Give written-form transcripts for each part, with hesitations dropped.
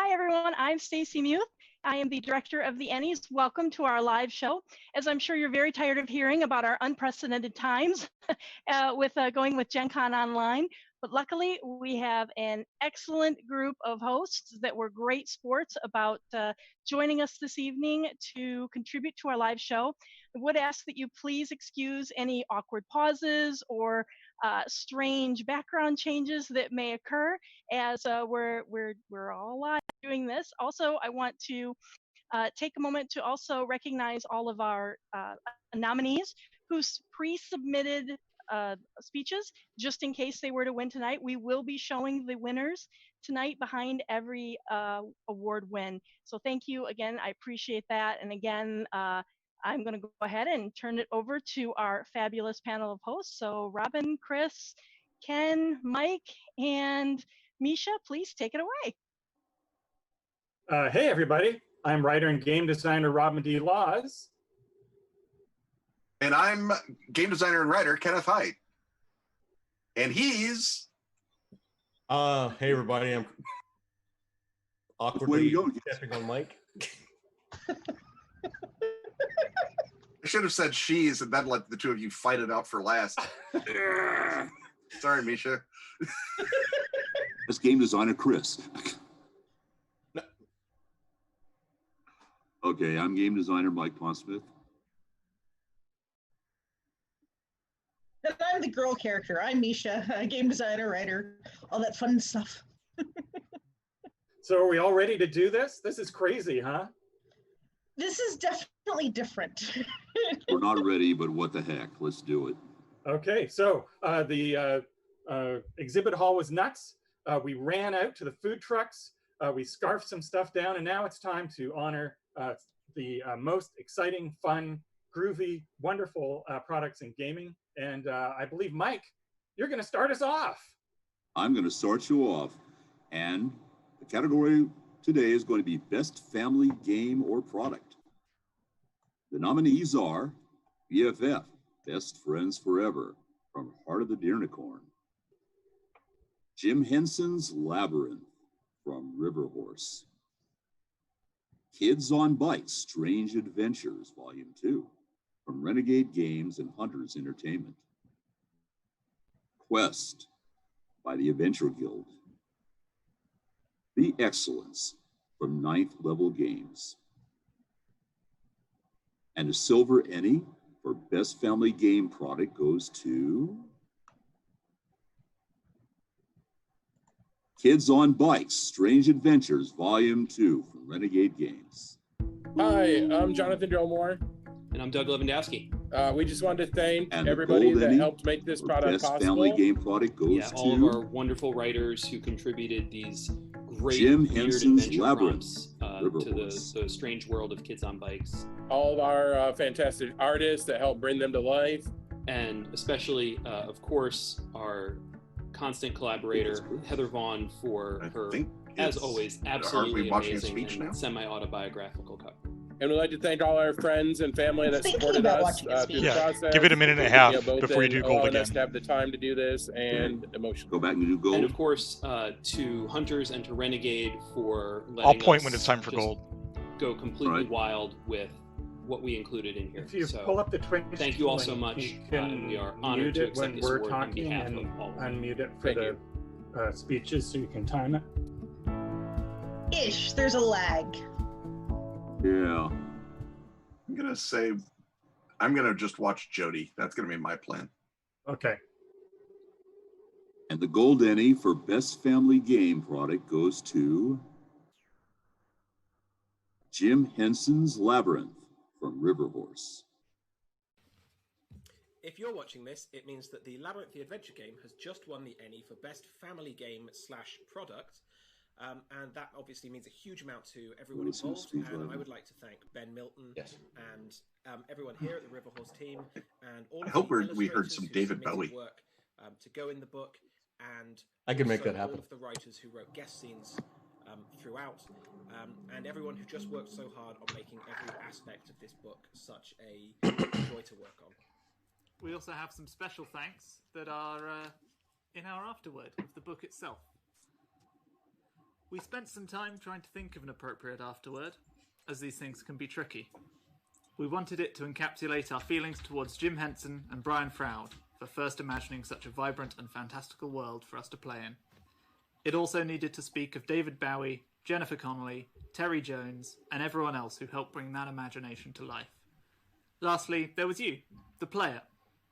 Hi, everyone. I'm Stacy Muth. I am the director of the ENNIEs. Welcome to our live show. As I'm sure you're very tired of hearing about our unprecedented times with going with Gen Con online. But luckily, we have an excellent group of hosts that were great sports about joining us this evening to contribute to our live show. I would ask that you please excuse any awkward pauses or strange background changes that may occur as we're all live doing this. Also, I want to take a moment to also recognize all of our nominees who pre-submitted speeches, just in case they were to win tonight. We will be showing the winners tonight behind every award win. So thank you again. I appreciate that. And again, I'm going to go ahead and turn it over to our fabulous panel of hosts. So Robin, Chris, Ken, Mike, and Misha, please take it away. Hey, everybody. I'm writer and game designer Robin D. Laws. And I'm game designer and writer Kenneth Hyde. And he's... Hey, everybody. I'm awkwardly stepping on Mike. I should have said she's and then let the two of you fight it out for last. Sorry, Misha. That's game designer Chris. Okay, I'm game designer Mike Pondsmith. And I'm the girl character. I'm Misha, game designer, writer, all that fun stuff. So are we all ready to do this? This is crazy, huh? This is definitely different. We're not ready, but what the heck? Let's do it. Okay, so the exhibit hall was nuts. We ran out to the food trucks. We scarfed some stuff down, and now it's time to honor the most exciting, fun, groovy, wonderful products in gaming. And I believe, Mike, you're going to start us off. I'm going to start you off. And the category today is going to be Best Family Game or Product. The nominees are BFF, Best Friends Forever, from Heart of the Deernicorn. Jim Henson's Labyrinth, from River Horse. Kids on Bikes, Strange Adventures, Volume 2, from Renegade Games and Hunters Entertainment. Quest, by the Adventure Guild. The Excellence, from Ninth Level Games. And a silver ENNIE for Best Family Game Product goes to Kids on Bikes, Strange Adventures, Volume 2 from Renegade Games. Hi, I'm Jonathan Dromore. And I'm Doug Lewandowski. We just wanted to thank And everybody that ENNIE helped make this product Best possible. Family Game Product goes to all of our wonderful writers who contributed these great Jim weird Henson's adventure Labyrinth, prompts to the strange world of Kids on Bikes. All of our fantastic artists that helped bring them to life. And especially, of course, our constant collaborator, Heather Vaughn, for her, as always, absolutely amazing and semi-autobiographical cover. And we'd like to thank all our friends and family that supported us through the process. Give it a minute and a half before you do gold again. Us to have the time to do this and emotion. Go back and do gold. And of course, to Hunters and to Renegade for letting I'll point us when it's time for gold. Go completely wild with what we included in here. If you so pull up the Twitch, thank you all so much. We are honored to accept this award on behalf of all. Unmute it for the speeches so you can time it. Ish, there's a lag. Yeah. I'm going to say, I'm going to just watch Jody. That's going to be my plan. Okay. And the gold ENNIE for Best Family Game Product goes to Jim Henson's Labyrinth from River Horse. If you're watching this, it means that the Labyrinth the Adventure game has just won the ENNIE for Best Family Game / Product. And that obviously means a huge amount to everyone involved. And I would like to thank Ben Milton and everyone here at the River Horse team and all of I hope the we heard illustrators some who David submitted Bowie. work to go in the book, and I can make also that happen. all of the writers who wrote guest scenes throughout, and everyone who just worked so hard on making every aspect of this book such a joy to work on. We also have some special thanks that are in our afterword of the book itself. We spent some time trying to think of an appropriate afterword, as these things can be tricky. We wanted it to encapsulate our feelings towards Jim Henson and Brian Froud for first imagining such a vibrant and fantastical world for us to play in. It also needed to speak of David Bowie, Jennifer Connelly, Terry Jones, and everyone else who helped bring that imagination to life. Lastly, there was you, the player,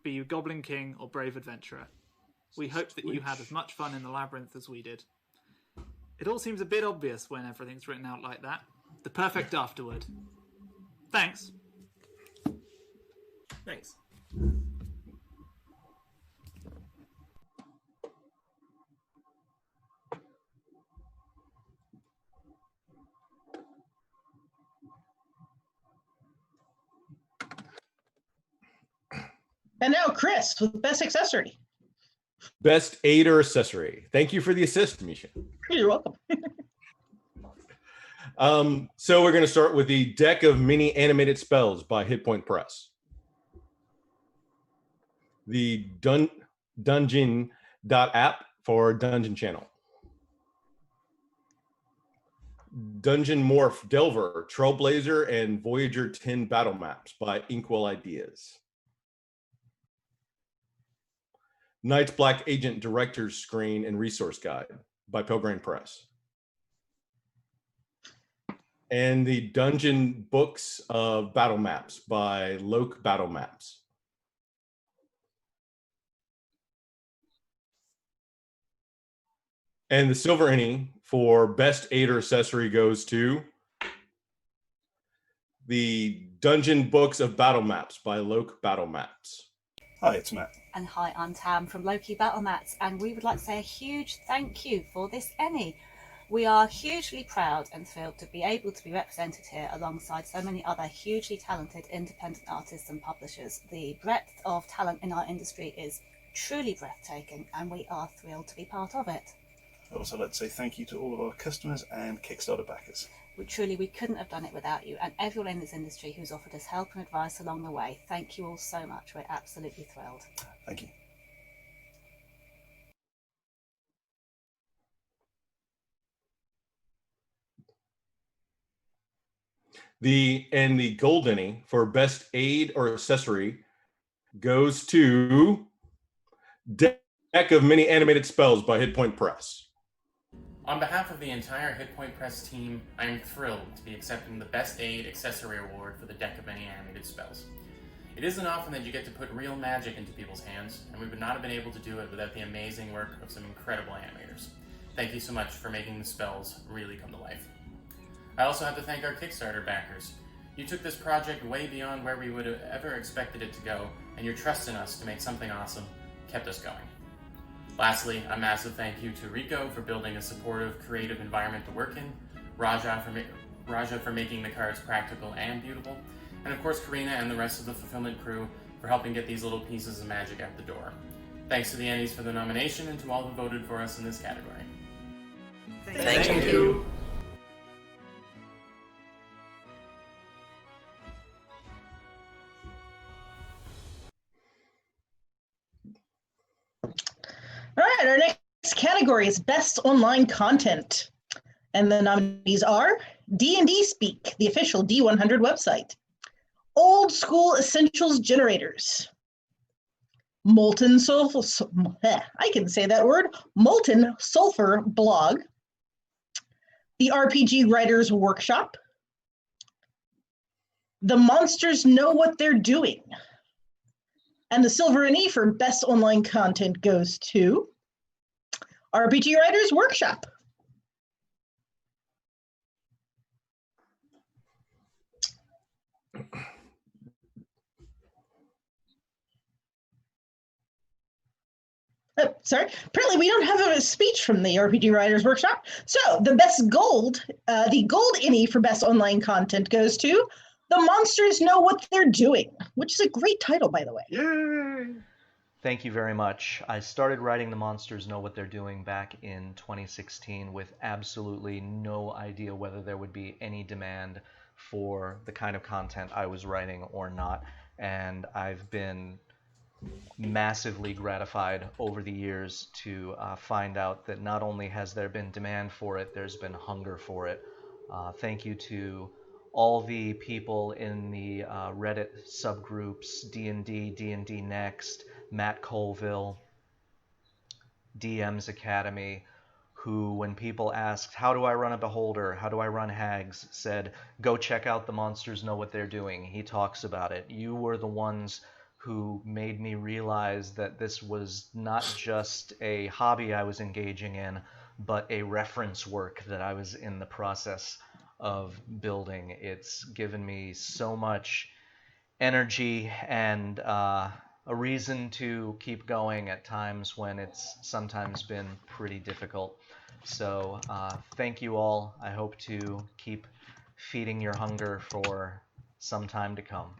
be you Goblin King or Brave Adventurer. We hope that you had as much fun in the labyrinth as we did. It all seems a bit obvious when everything's written out like that. The perfect afterword. Thanks. Thanks. And now Chris with Best Accessory. Best aid or accessory. Thank you for the assist, Misha. You're welcome. So we're going to start with the deck of mini animated spells by Hit Point Press. The Dungeon.app for Dungeon Channel. Dungeon Morph Delver, Trailblazer, and Voyager 10 battle maps by Inkwell Ideas. Night's Black Agent Director's Screen and Resource Guide by Pelgrane Press. And the Dungeon Books of Battle Maps by Loke Battle Maps. And the Silver Ennie for Best Aid or Accessory goes to the Dungeon Books of Battle Maps by Loke Battle Maps. Hi, it's Matt. And hi, I'm Tam from Loki Battle Mats, and we would like to say a huge thank you for this Ennie. We are hugely proud and thrilled to be able to be represented here alongside so many other hugely talented independent artists and publishers. The breadth of talent in our industry is truly breathtaking, and we are thrilled to be part of it. I'd also like to say thank you to all of our customers and Kickstarter backers. We couldn't have done it without you, and everyone in this industry who's offered us help and advice along the way. Thank you all so much. We're absolutely thrilled. Thank you. The Gold Ennie for Best Aid or Accessory goes to Deck of Mini Animated Spells by Hit Point Press. On behalf of the entire Hit Point Press team, I am thrilled to be accepting the Best Aid Accessory Award for the Deck of Many Animated Spells. It isn't often that you get to put real magic into people's hands, and we would not have been able to do it without the amazing work of some incredible animators. Thank you so much for making the spells really come to life. I also have to thank our Kickstarter backers. You took this project way beyond where we would have ever expected it to go, and your trust in us to make something awesome kept us going. Lastly, a massive thank you to Rico for building a supportive, creative environment to work in, Raja for making the cards practical and beautiful, and of course Karina and the rest of the fulfillment crew for helping get these little pieces of magic out the door. Thanks to the Ennies for the nomination and to all who voted for us in this category. Thank you. All right, our next category is Best Online Content. And the nominees are D&D Speak, the official D100 website, Old School Essentials Generators, Molten Sulfur, I can say that word, Molten Sulfur blog, the RPG Writers Workshop, The Monsters Know What They're Doing, and the Silver Ennie for Best Online Content goes to RPG Writers Workshop. Sorry, apparently we don't have a speech from the RPG Writers Workshop. So the best gold, the gold Ennie for Best Online Content goes to The Monsters Know What They're Doing, which is a great title, by the way. Yay! Thank you very much. I started writing The Monsters Know What They're Doing back in 2016 with absolutely no idea whether there would be any demand for the kind of content I was writing or not. And I've been massively gratified over the years to find out that not only has there been demand for it, there's been hunger for it. Thank you to all the people in the Reddit subgroups, D&D, D&D Next, Matt Colville, DM's Academy, who, when people asked, how do I run a beholder, how do I run hags, said, go check out the monsters know what they're doing. He talks about it. You were the ones who made me realize that this was not just a hobby I was engaging in, but a reference work that I was in the process of building. It's given me so much energy and a reason to keep going at times when it's sometimes been pretty difficult. So thank you all. I hope to keep feeding your hunger for some time to come.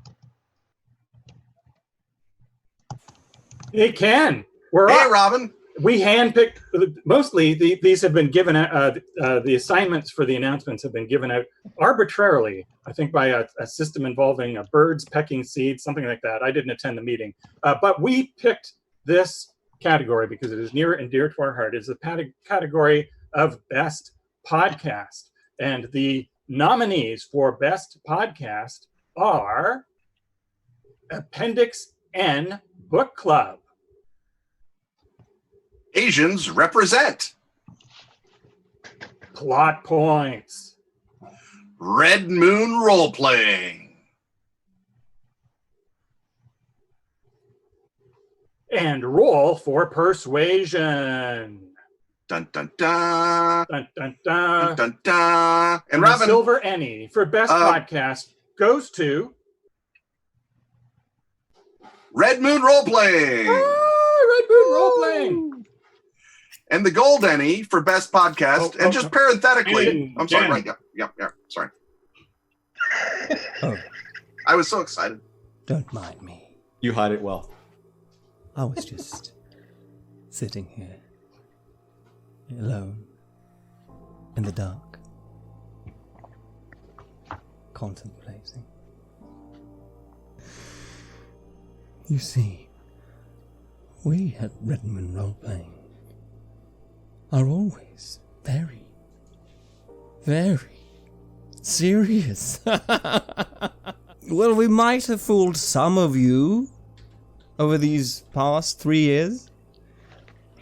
Hey, Ken. Hey, Robin. We handpicked, mostly these have been given, the assignments for the announcements have been given out arbitrarily, I think by a system involving birds pecking seeds, something like that. I didn't attend the meeting. But we picked this category because it is near and dear to our heart. It's the category of Best Podcast. And the nominees for Best Podcast are Appendix N Book Club, Asians Represent, Plot Points, Red Moon Role Playing, and Roll for Persuasion. Dun dun dun. Dun dun dun. Dun dun dun. And the Robin, Silver Ennie for Best Podcast goes to Red Moon Role Playing. Red Moon Role Playing. And the Gold Ennie for Best Podcast. And just parenthetically, I'm sorry, right? Yeah, sorry. Oh, I was so excited. don't mind me. You hide it well. I was just sitting here, alone, in the dark, contemplating. You see, we at Redmond Roleplaying are always very, very serious. Well, we might have fooled some of you over these past 3 years,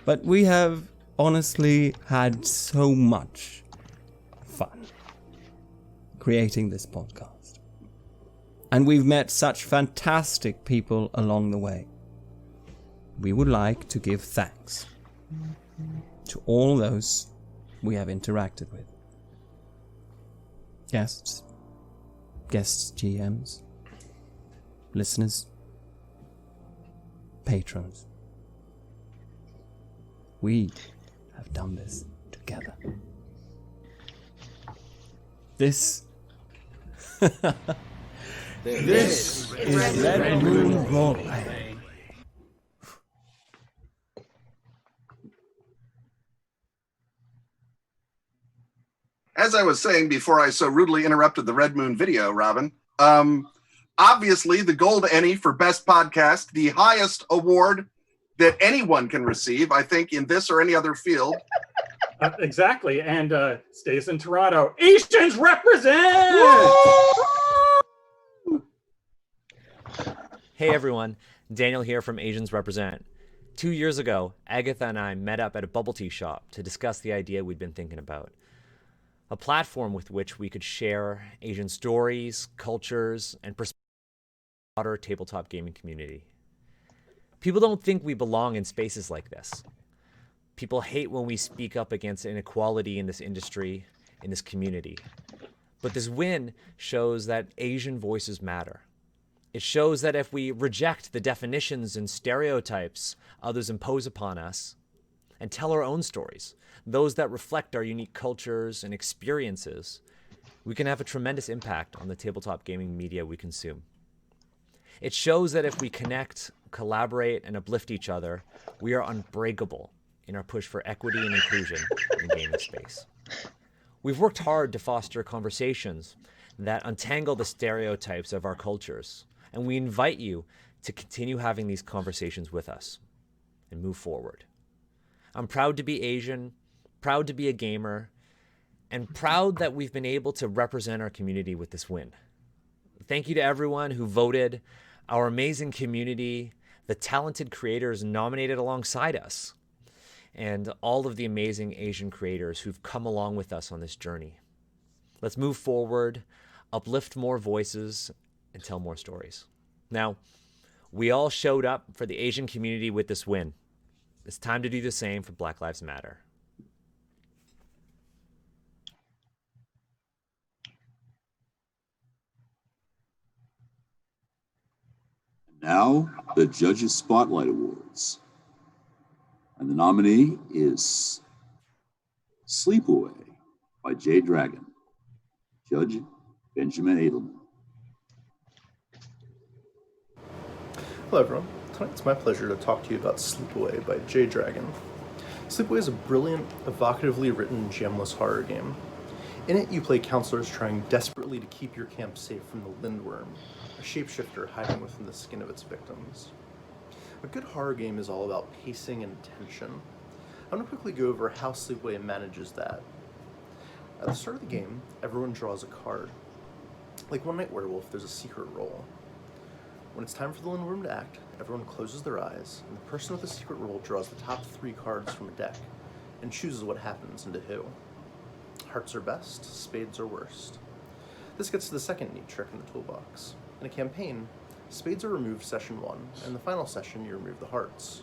but we have honestly had so much fun creating this podcast. And we've met such fantastic people along the way. We would like to give thanks to all those we have interacted with. Guests, GMs, listeners, patrons. We have done this together. This is Red Moon Roleplaying. As I was saying before I so rudely interrupted the Red Moon video, Robin, obviously the Gold Ennie for Best Podcast, the highest award that anyone can receive, I think, in this or any other field. Exactly, and stays in Toronto. Asians represent! Hey everyone, Daniel here from Asians Represent. 2 years ago, Agatha and I met up at a bubble tea shop to discuss the idea we'd been thinking about. A platform with which we could share Asian stories, cultures, and perspectives of the broader tabletop gaming community. People don't think we belong in spaces like this. People hate when we speak up against inequality in this industry, in this community. But this win shows that Asian voices matter. It shows that if we reject the definitions and stereotypes others impose upon us and tell our own stories, those that reflect our unique cultures and experiences, we can have a tremendous impact on the tabletop gaming media we consume. It shows that if we connect, collaborate, and uplift each other, we are unbreakable in our push for equity and inclusion in the gaming space. We've worked hard to foster conversations that untangle the stereotypes of our cultures, and we invite you to continue having these conversations with us and move forward. I'm proud to be Asian, proud to be a gamer, and proud that we've been able to represent our community with this win. Thank you to everyone who voted, our amazing community, the talented creators nominated alongside us, and all of the amazing Asian creators who've come along with us on this journey. Let's move forward, uplift more voices, and tell more stories. Now, we all showed up for the Asian community with this win. It's time to do the same for Black Lives Matter. Now, the Judges Spotlight Awards. And the nominee is Sleepaway by Jay Dragon. Judge Benjamin Edelman. Hello everyone, tonight it's my pleasure to talk to you about Sleepaway by Jay Dragon. Sleepaway is a brilliant, evocatively written, gemless horror game. In it, you play counselors trying desperately to keep your camp safe from the Lindworm, a shapeshifter hiding within the skin of its victims. A good horror game is all about pacing and tension. I'm going to quickly go over how Sleepaway manages that. At the start of the game, everyone draws a card. Like One Night Werewolf, there's a secret roll. When it's time for the Lindworm to act, everyone closes their eyes, and the person with the secret roll draws the top 3 cards from a deck, and chooses what happens and to who. Hearts are best, spades are worst. This gets to the second neat trick in the toolbox. In a campaign, spades are removed session 1, and in the final session you remove the hearts.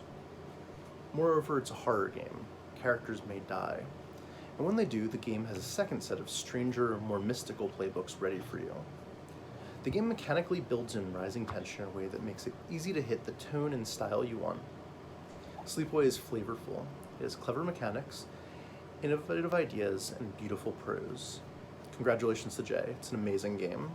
Moreover, it's a horror game. Characters may die. And when they do, the game has a second set of stranger, more mystical playbooks ready for you. The game mechanically builds in rising tension in a way that makes it easy to hit the tone and style you want. Sleepaway is flavorful. It has clever mechanics, innovative ideas, and beautiful prose. Congratulations to Jay. It's an amazing game.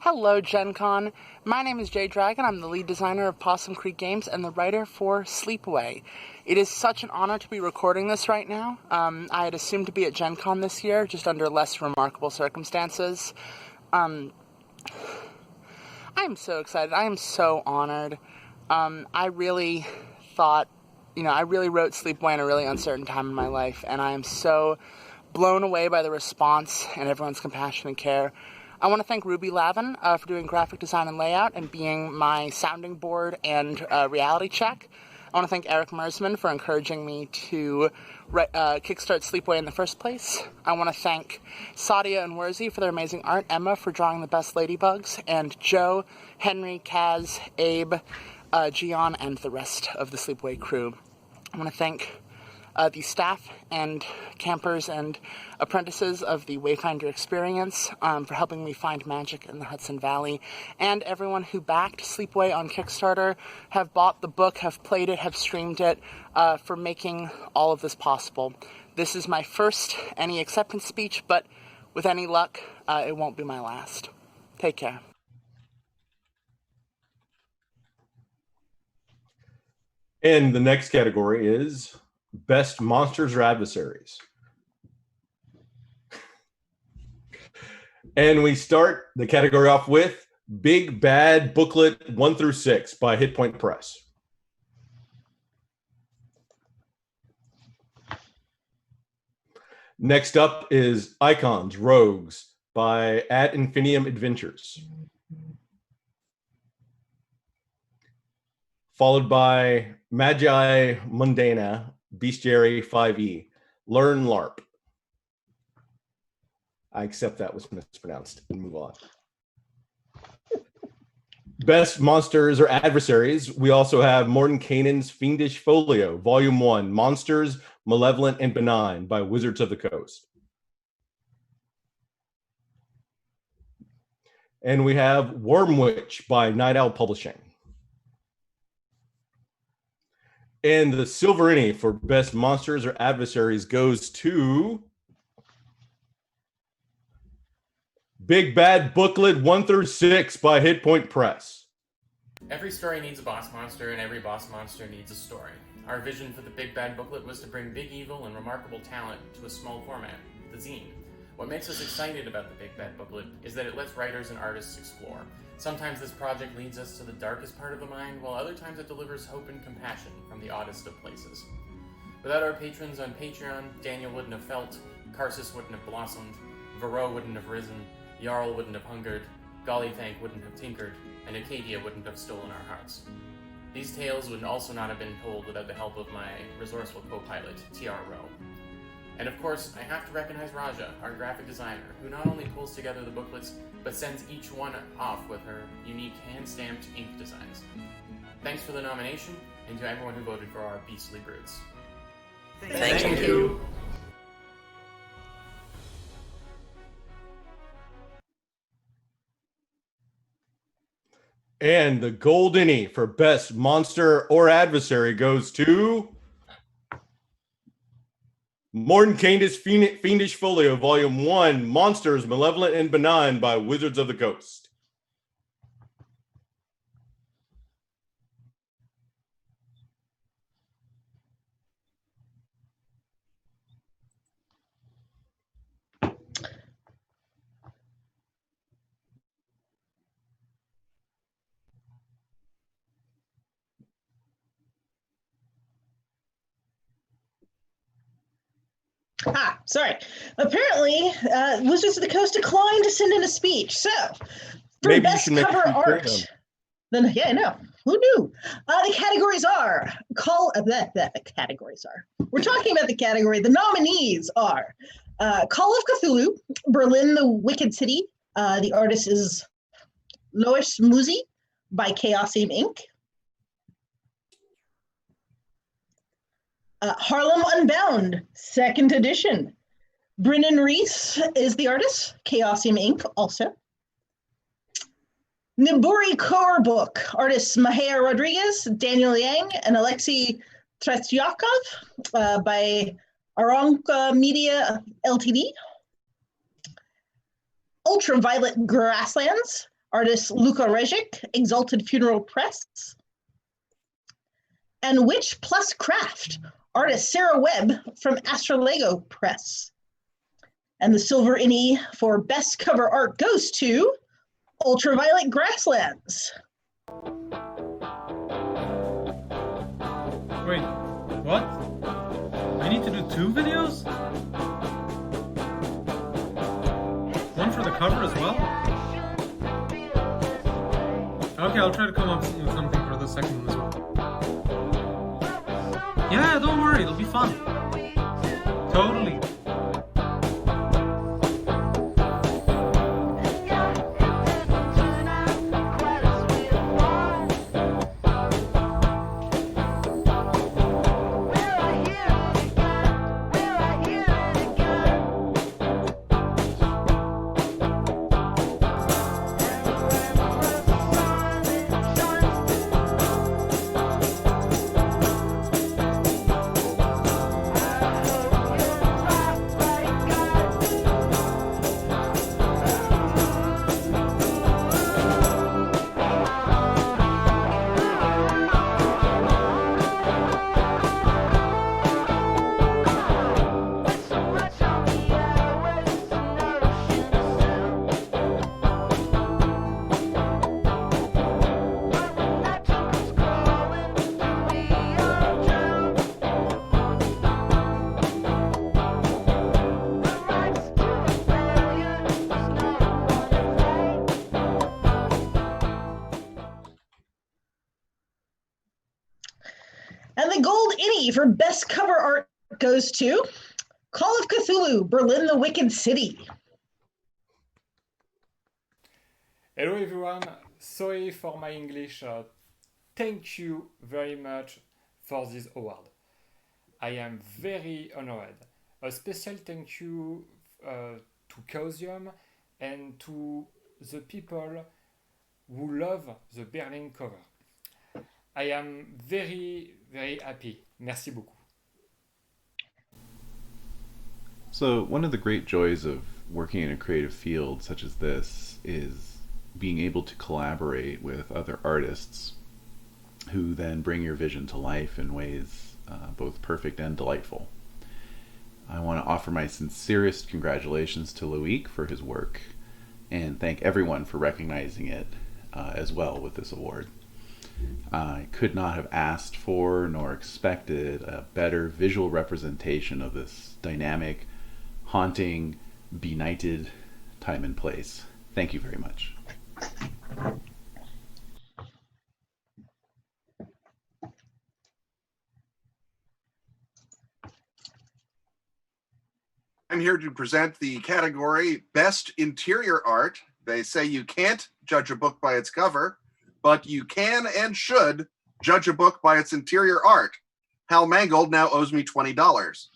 Hello, Gen Con. My name is Jay Dragon. I'm the lead designer of Possum Creek Games and the writer for Sleepaway. It is such an honor to be recording this right now. I had assumed to be at Gen Con this year, just under less remarkable circumstances. I'm so excited. I am so honored. I really thought, I really wrote Sleepaway in a really uncertain time in my life, and I am so blown away by the response and everyone's compassion and care. I want to thank Ruby Lavin for doing graphic design and layout and being my sounding board and reality check. I want to thank Eric Mersman for encouraging me to kickstart Sleepaway in the first place. I want to thank Sadia and Worzi for their amazing art, Emma for drawing the best ladybugs, and Joe, Henry, Kaz, Abe, Gian, and the rest of the Sleepaway crew. I want to thank the staff and campers and apprentices of the Wayfinder experience for helping me find magic in the Hudson Valley, and everyone who backed Sleepaway on Kickstarter, have bought the book, have played it, have streamed it, for making all of this possible. This is my first ENNIE acceptance speech, but with any luck, it won't be my last. Take care. And the next category is Best Monsters or Adversaries. And we start the category off with Big Bad Booklet 1 through 6 by Hit Point Press. Next up is Icons Rogues by Ad Infinitum Adventures. Followed by Magi Mundana Bestiary 5e. Learn LARP. I accept that was mispronounced and move on. Best Monsters or Adversaries. We also have Morton Kanan's Fiendish Folio, Volume 1, Monsters, Malevolent and Benign by Wizards of the Coast. And we have Worm Witch by Night Owl Publishing. And the Silver ENNIE for Best Monsters or Adversaries goes to Big Bad Booklet 1 through 6 by Hit Point Press. Every story needs a boss monster, and every boss monster needs a story. Our vision for the Big Bad Booklet was to bring big evil and remarkable talent to a small format, the zine. What makes us excited about the Big Bad Booklet is that it lets writers and artists explore. Sometimes this project leads us to the darkest part of the mind, while other times it delivers hope and compassion from the oddest of places. Without our patrons on Patreon, Daniel wouldn't have felt, Karsus wouldn't have blossomed, Varro wouldn't have risen, Jarl wouldn't have hungered, Gollythank wouldn't have tinkered, and Acadia wouldn't have stolen our hearts. These tales would also not have been told without the help of my resourceful co-pilot, T.R. Rowe. And of course, I have to recognize Raja, our graphic designer, who not only pulls together the booklets, but sends each one off with her unique hand-stamped ink designs. Thanks for the nomination, and to everyone who voted for our beastly brutes. Thank you. And the Gold ENNIE for Best Monster or Adversary goes to Morton Candace Fiendish Folio, Volume 1, Monsters, Malevolent and Benign by Wizards of the Coast. Sorry. Apparently, Wizards of the Coast declined to send in a speech. So, for Maybe best you should cover make art, then yeah, I know. Who knew? The categories are the categories are. We're talking about the category. The nominees are Call of Cthulhu, Berlin, the Wicked City. The artist is Lois Musi by Chaosium Inc. Harlem Unbound, 2nd edition. Brennan Reese is the artist, Chaosium Inc. also. Niburi Core Book, artists Mahea Rodriguez, Daniel Yang, and Alexei Tretyakov by Aronka Media Ltd. Ultraviolet Grasslands, artist Luka Rejic, Exalted Funeral Press. And Witch Plus Craft, artist Sarah Webb from Astrolego Press. And the silver ENNIE for best cover art goes to Ultraviolet Grasslands. Wait, what? We need to do 2 videos? One for the cover as well? Okay, I'll try to come up with something for the second one as well. Yeah, don't worry, it'll be fun. Totally. And the gold ENNIE for best cover art goes to Call of Cthulhu, Berlin, the Wicked City. Hello everyone, sorry for my English. Thank you very much for this award. I am very honored. A special thank you to Chaosium and to the people who love the Berlin cover. I am very, very happy. Merci beaucoup. So one of the great joys of working in a creative field such as this is being able to collaborate with other artists who then bring your vision to life in ways both perfect and delightful. I want to offer my sincerest congratulations to Loic for his work and thank everyone for recognizing it as well with this award. I could not have asked for nor expected a better visual representation of this dynamic, haunting, benighted time and place. Thank you very much. I'm here to present the category Best Interior Art. They say you can't judge a book by its cover, but you can and should judge a book by its interior art. Hal Mangold now owes me $20.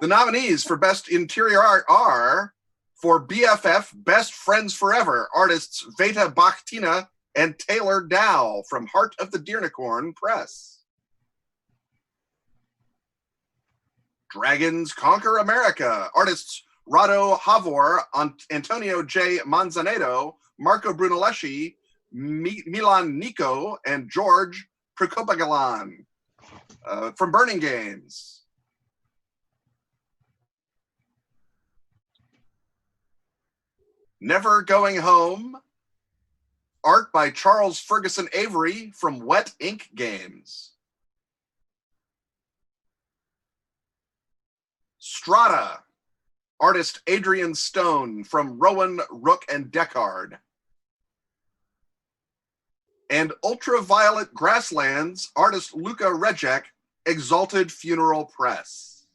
The nominees for Best Interior Art are, for BFF, Best Friends Forever, artists Veta Bakhtina and Taylor Dow from Heart of the Deernicorn Press. Dragons Conquer America, artists Rado Havor, Antonio J. Manzanedo, Marco Brunelleschi, Milan Nico, and George Prokopagalan from Burning Games. Never Going Home, art by Charles Ferguson Avery from Wet Ink Games. Strata, artist Adrian Stone from Rowan, Rook, and Deckard. And Ultraviolet Grasslands, artist Luca Rejek, Exalted Funeral Press.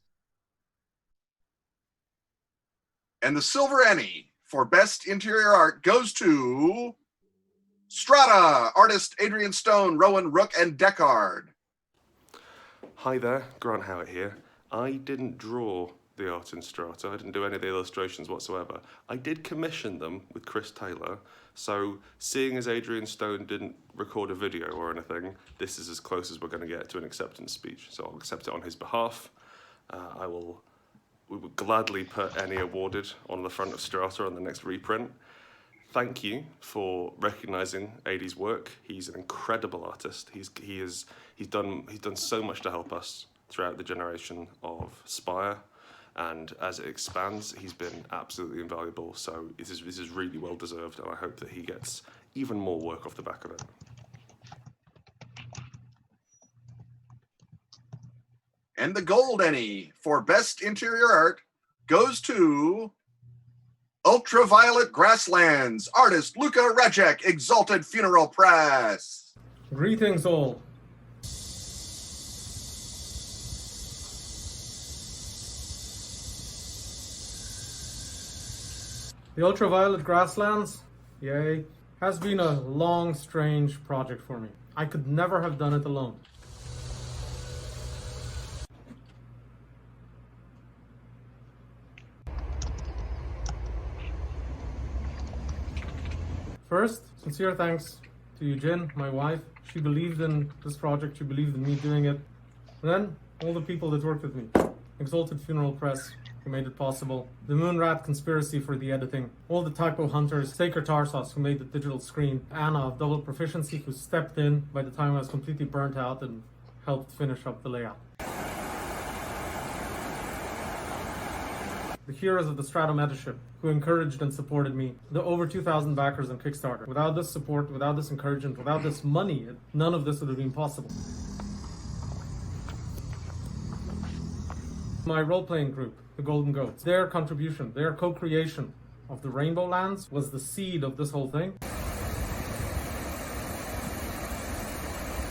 And the Silver ENNIE for Best Interior Art goes to Strata, artist Adrian Stone, Rowan, Rook, and Deckard. Hi there, Grant Howard here. I didn't draw the art in Strata. I didn't do any of the illustrations whatsoever. I did commission them with Chris Taylor, so seeing as Adrian Stone didn't record a video or anything, this is as close as we're going to get to an acceptance speech. So I'll accept it on his behalf. We would gladly put ENNIE awarded on the front of Strata on the next reprint. Thank you for recognizing AD's work. He's an incredible artist. He's done so much to help us throughout the generation of Spire, and as it expands, he's been absolutely invaluable. So this is really well deserved, and I hope that he gets even more work off the back of it. And the Gold ENNIE for Best Interior Art goes to Ultraviolet Grasslands, artist Luca Rejek, Exalted Funeral Press. Greetings all. The Ultraviolet Grasslands, yay, has been a long, strange project for me. I could never have done it alone. First, sincere thanks to Eugene, my wife. She believed in this project, she believed in me doing it. And then, all the people that worked with me. Exalted Funeral Press, who made it possible. The Moonrat Conspiracy for the editing. All the typo hunters. Saker Tarsos, who made the digital screen. Anna of Double Proficiency, who stepped in by the time I was completely burnt out and helped finish up the layout. The heroes of the Strata Metaship, who encouraged and supported me. The over 2,000 backers on Kickstarter. Without this support, without this encouragement, without this money, none of this would have been possible. My role-playing group, the Golden Goats, their contribution, their co-creation of the Rainbow Lands was the seed of this whole thing.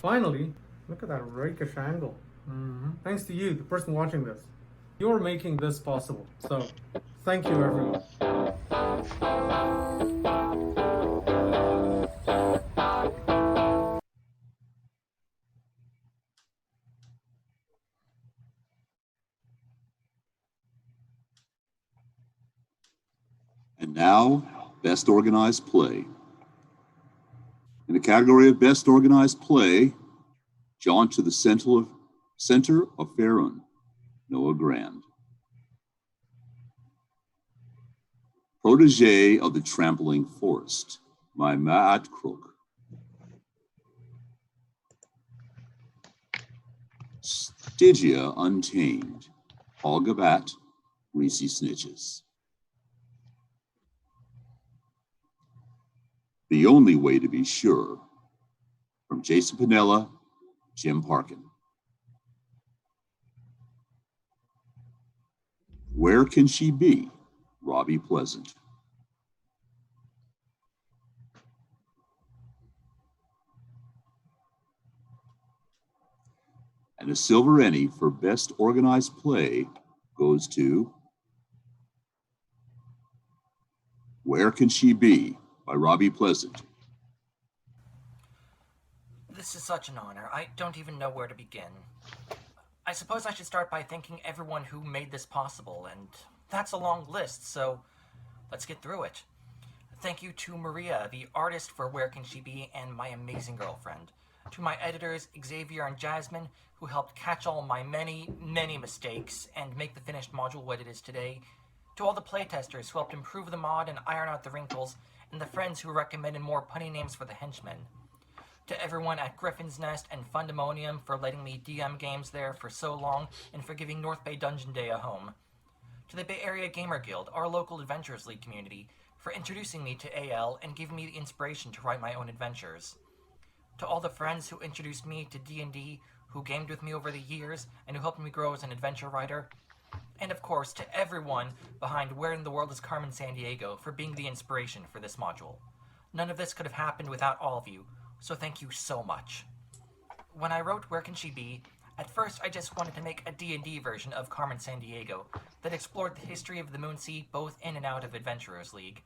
Finally, look at that rakish angle. Thanks to you, the person watching this. You're making this possible. So, thank you everyone. And now, Best Organized Play. In the category of Best Organized Play, Jaunt to the Center of Faerun, Noah Grand. Protege of the Trampling Forest, by Maat Krok. Stygia Untamed, Paul Gabat, Greasy Snitches. The Only Way to Be Sure, from Jason Pinella, Jim Parkin. Where Can She Be? Robbie Pleasant. And a silver Ennie for Best Organized Play goes to Where Can She Be? By Robbie Pleasant. This is such an honor. I don't even know where to begin. I suppose I should start by thanking everyone who made this possible, and that's a long list, so let's get through it. Thank you to Maria, the artist for Where Can She Be, and my amazing girlfriend. To my editors, Xavier and Jasmine, who helped catch all my many, many mistakes and make the finished module what it is today. To all the playtesters who helped improve the mod and iron out the wrinkles, and the friends who recommended more punny names for the henchmen. To everyone at Griffin's Nest and Fundemonium for letting me DM games there for so long and for giving North Bay Dungeon Day a home. To the Bay Area Gamer Guild, our local Adventurers League community, for introducing me to AL and giving me the inspiration to write my own adventures. To all the friends who introduced me to D&D, who gamed with me over the years, and who helped me grow as an adventure writer. And of course, to everyone behind Where in the World is Carmen Sandiego for being the inspiration for this module. None of this could have happened without all of you, so thank you so much. When I wrote Where Can She Be, at first I just wanted to make a D&D version of Carmen Sandiego that explored the history of the Moonsea both in and out of Adventurers League.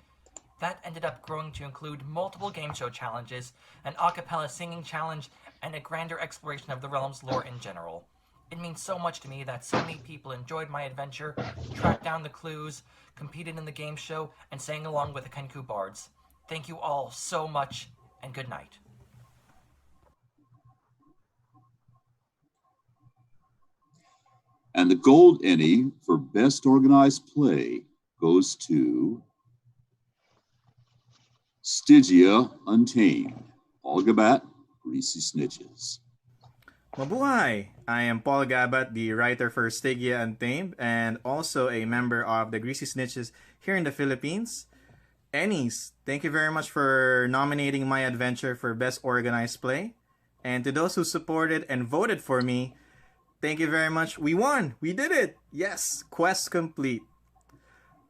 That ended up growing to include multiple game show challenges, an a cappella singing challenge, and a grander exploration of the realm's lore in general. It means so much to me that so many people enjoyed my adventure, tracked down the clues, competed in the game show, and sang along with the Kenku Bards. Thank you all so much, and good night. And the gold Ennie for Best Organized Play goes to Stygia Untamed, Paul Gabat, Greasy Snitches. Mabuhay! I am Paul Gabat, the writer for Stygia Untamed, and also a member of the Greasy Snitches here in the Philippines. ENNIEs, thank you very much for nominating my adventure for Best Organized Play. And to those who supported and voted for me, thank you very much. We won! We did it! Yes! Quest complete.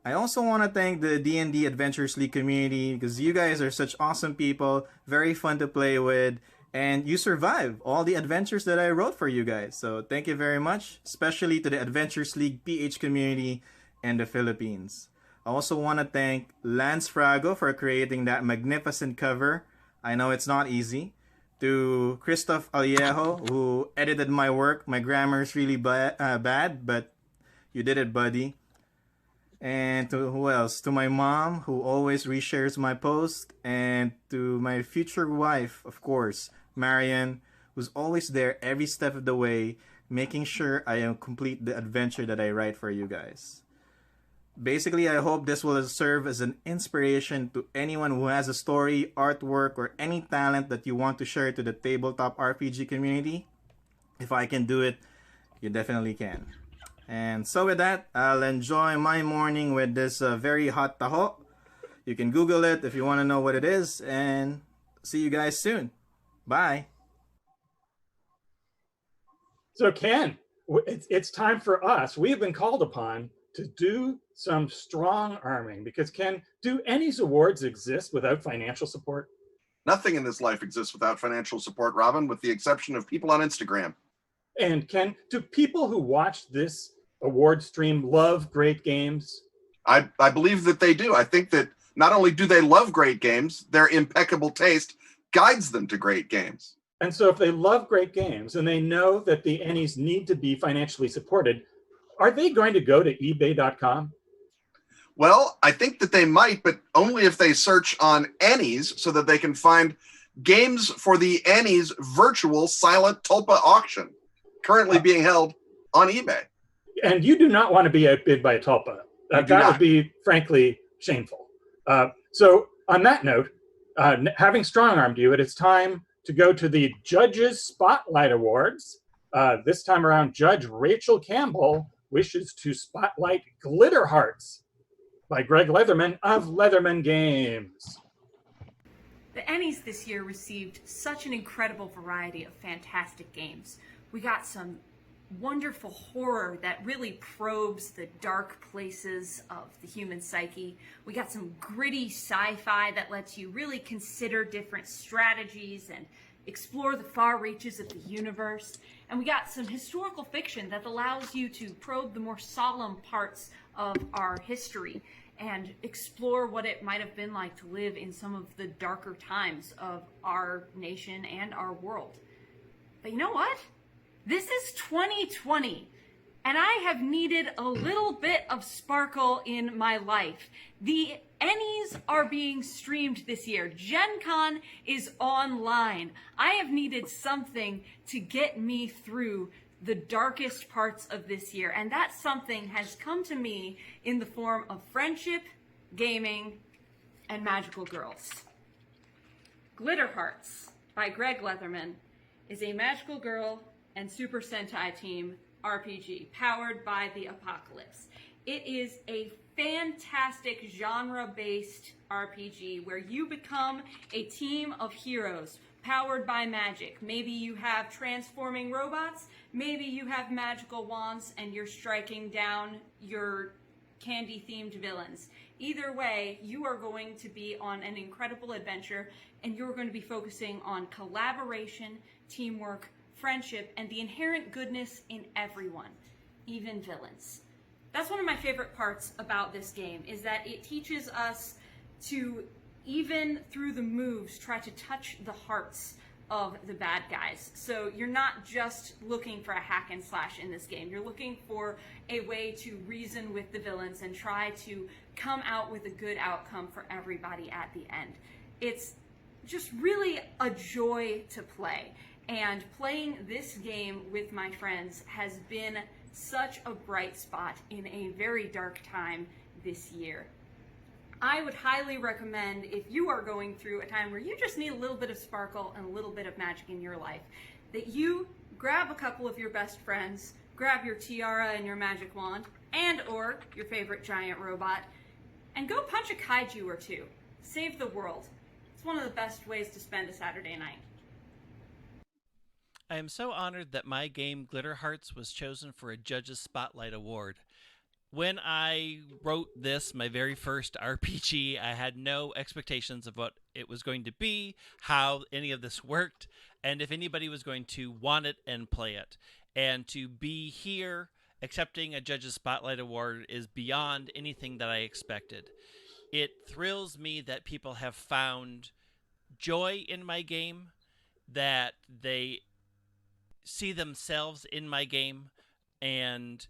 I also want to thank the D&D Adventures League community because you guys are such awesome people, very fun to play with, and you survive all the adventures that I wrote for you guys. So thank you very much, especially to the Adventures League PH community in the Philippines. I also want to thank Lance Frago for creating that magnificent cover. I know it's not easy. To Christoph Aliejo, who edited my work. My grammar is really bad, but you did it, buddy. And to who else? To my mom, who always reshares my post. And to my future wife, of course, Marian, who's always there every step of the way, making sure I complete the adventure that I write for you guys. Basically, I hope this will serve as an inspiration to anyone who has a story, artwork, or any talent that you want to share to the tabletop RPG community. If I can do it, you definitely can. And so with that, I'll enjoy my morning with this very hot taho. You can Google it if you want to know what it is, and see you guys soon. Bye. So Ken, it's time for us. We have been called upon to do some strong arming because Ken, do ENNIEs awards exist without financial support? Nothing in this life exists without financial support, Robin, with the exception of people on Instagram. And Ken, do people who watch this award stream love great games? I believe that they do. I think that not only do they love great games, their impeccable taste guides them to great games. And so if they love great games and they know that the ENNIEs need to be financially supported, are they going to go to ebay.com? Well, I think that they might, but only if they search on ENNIEs so that they can find games for the ENNIEs virtual silent tulpa auction currently being held on eBay. And you do not want to be outbid by a tulpa. That would be, frankly, shameful. So on that note, having strong-armed you, it is time to go to the Judges Spotlight Awards. This time around, Judge Rachel Campbell wishes to spotlight Glitter Hearts by Greg Leatherman of Leatherman Games. The Ennies this year received such an incredible variety of fantastic games. We got some wonderful horror that really probes the dark places of the human psyche. We got some gritty sci-fi that lets you really consider different strategies and explore the far reaches of the universe. And we got some historical fiction that allows you to probe the more solemn parts of our history and explore what it might have been like to live in some of the darker times of our nation and our world. But you know what? This is 2020, and I have needed a little bit of sparkle in my life. The Ennies are being streamed this year. Gen Con is online. I have needed something to get me through the darkest parts of this year, and that something has come to me in the form of friendship, gaming, and magical girls. Glitter Hearts by Greg Leatherman is a magical girl and Super Sentai Team RPG powered by the Apocalypse. It is a fantastic genre-based RPG where you become a team of heroes powered by magic. Maybe you have transforming robots, maybe you have magical wands and you're striking down your candy-themed villains. Either way, you are going to be on an incredible adventure and you're going to be focusing on collaboration, teamwork, friendship, and the inherent goodness in everyone, even villains. That's one of my favorite parts about this game, is that it teaches us to, even through the moves, try to touch the hearts of the bad guys. So you're not just looking for a hack and slash in this game. You're looking for a way to reason with the villains and try to come out with a good outcome for everybody at the end. It's just really a joy to play. And playing this game with my friends has been such a bright spot in a very dark time this year. I would highly recommend, if you are going through a time where you just need a little bit of sparkle and a little bit of magic in your life, that you grab a couple of your best friends, grab your tiara and your magic wand, and or your favorite giant robot, and go punch a kaiju or two. Save the world. It's one of the best ways to spend a Saturday night. I am so honored that my game Glitter Hearts was chosen for a Judge's Spotlight Award. When I wrote this, my very first RPG, I had no expectations of what it was going to be, how any of this worked, and if anybody was going to want it and play it. And to be here accepting a Judge's Spotlight Award is beyond anything that I expected. It thrills me that people have found joy in my game, that they see themselves in my game, and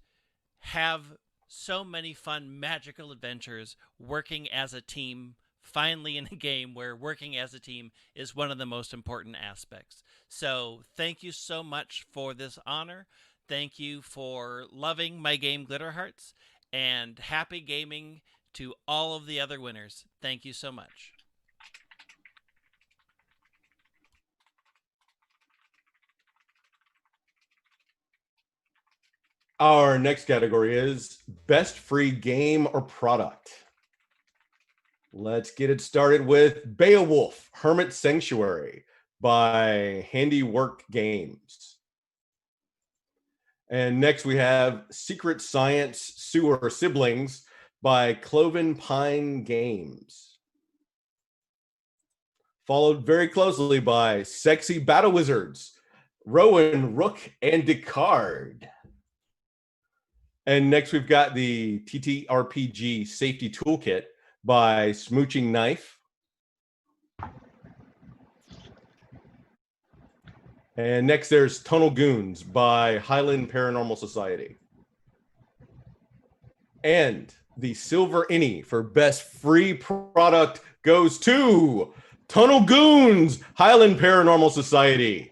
have so many fun magical adventures working as a team, finally in a game where working as a team is one of the most important aspects. So thank you so much for this honor. Thank you for loving my game Glitter Hearts, and happy gaming to all of the other winners. Thank you so much. Our next category is Best Free Game or Product. Let's get it started with Beowulf, Hermit Sanctuary by Handiwork Games. And next we have Secret Science Sewer Siblings by Cloven Pine Games. Followed very closely by Sexy Battle Wizards, Rowan, Rook, and Descartes. And next we've got the TTRPG Safety Toolkit by Smooching Knife. And next there's Tunnel Goons by Highland Paranormal Society. And the Silver ENNIE for Best Free Product goes to Tunnel Goons, Highland Paranormal Society.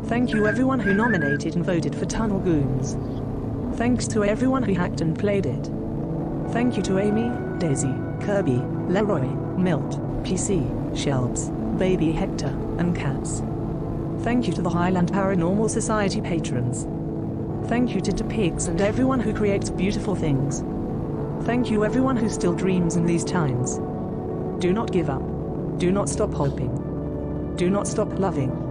Thank you everyone who nominated and voted for Tunnel Goons. Thanks to everyone who hacked and played it. Thank you to Amy, Daisy, Kirby, Leroy, Milt, PC, Shelbs, baby Hector, and cats. Thank you to the Highland Paranormal Society patrons. Thank you to Pigs and everyone who creates beautiful things. Thank you everyone who still dreams in these times. Do not give up. Do not stop hoping. Do not stop loving.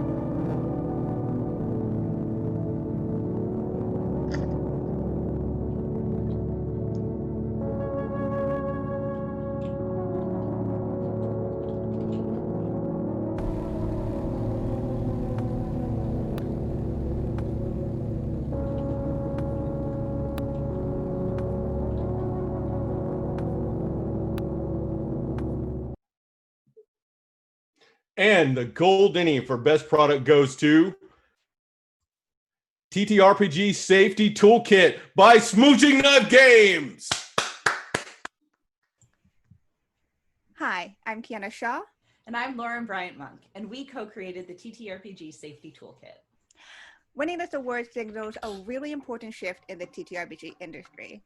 And the gold ENNIE for best product goes to TTRPG Safety Toolkit by Smooching Nut Games. Hi, I'm Kiana Shaw. And I'm Lauren Bryant-Monk, and we co-created the TTRPG Safety Toolkit. Winning this award signals a really important shift in the TTRPG industry.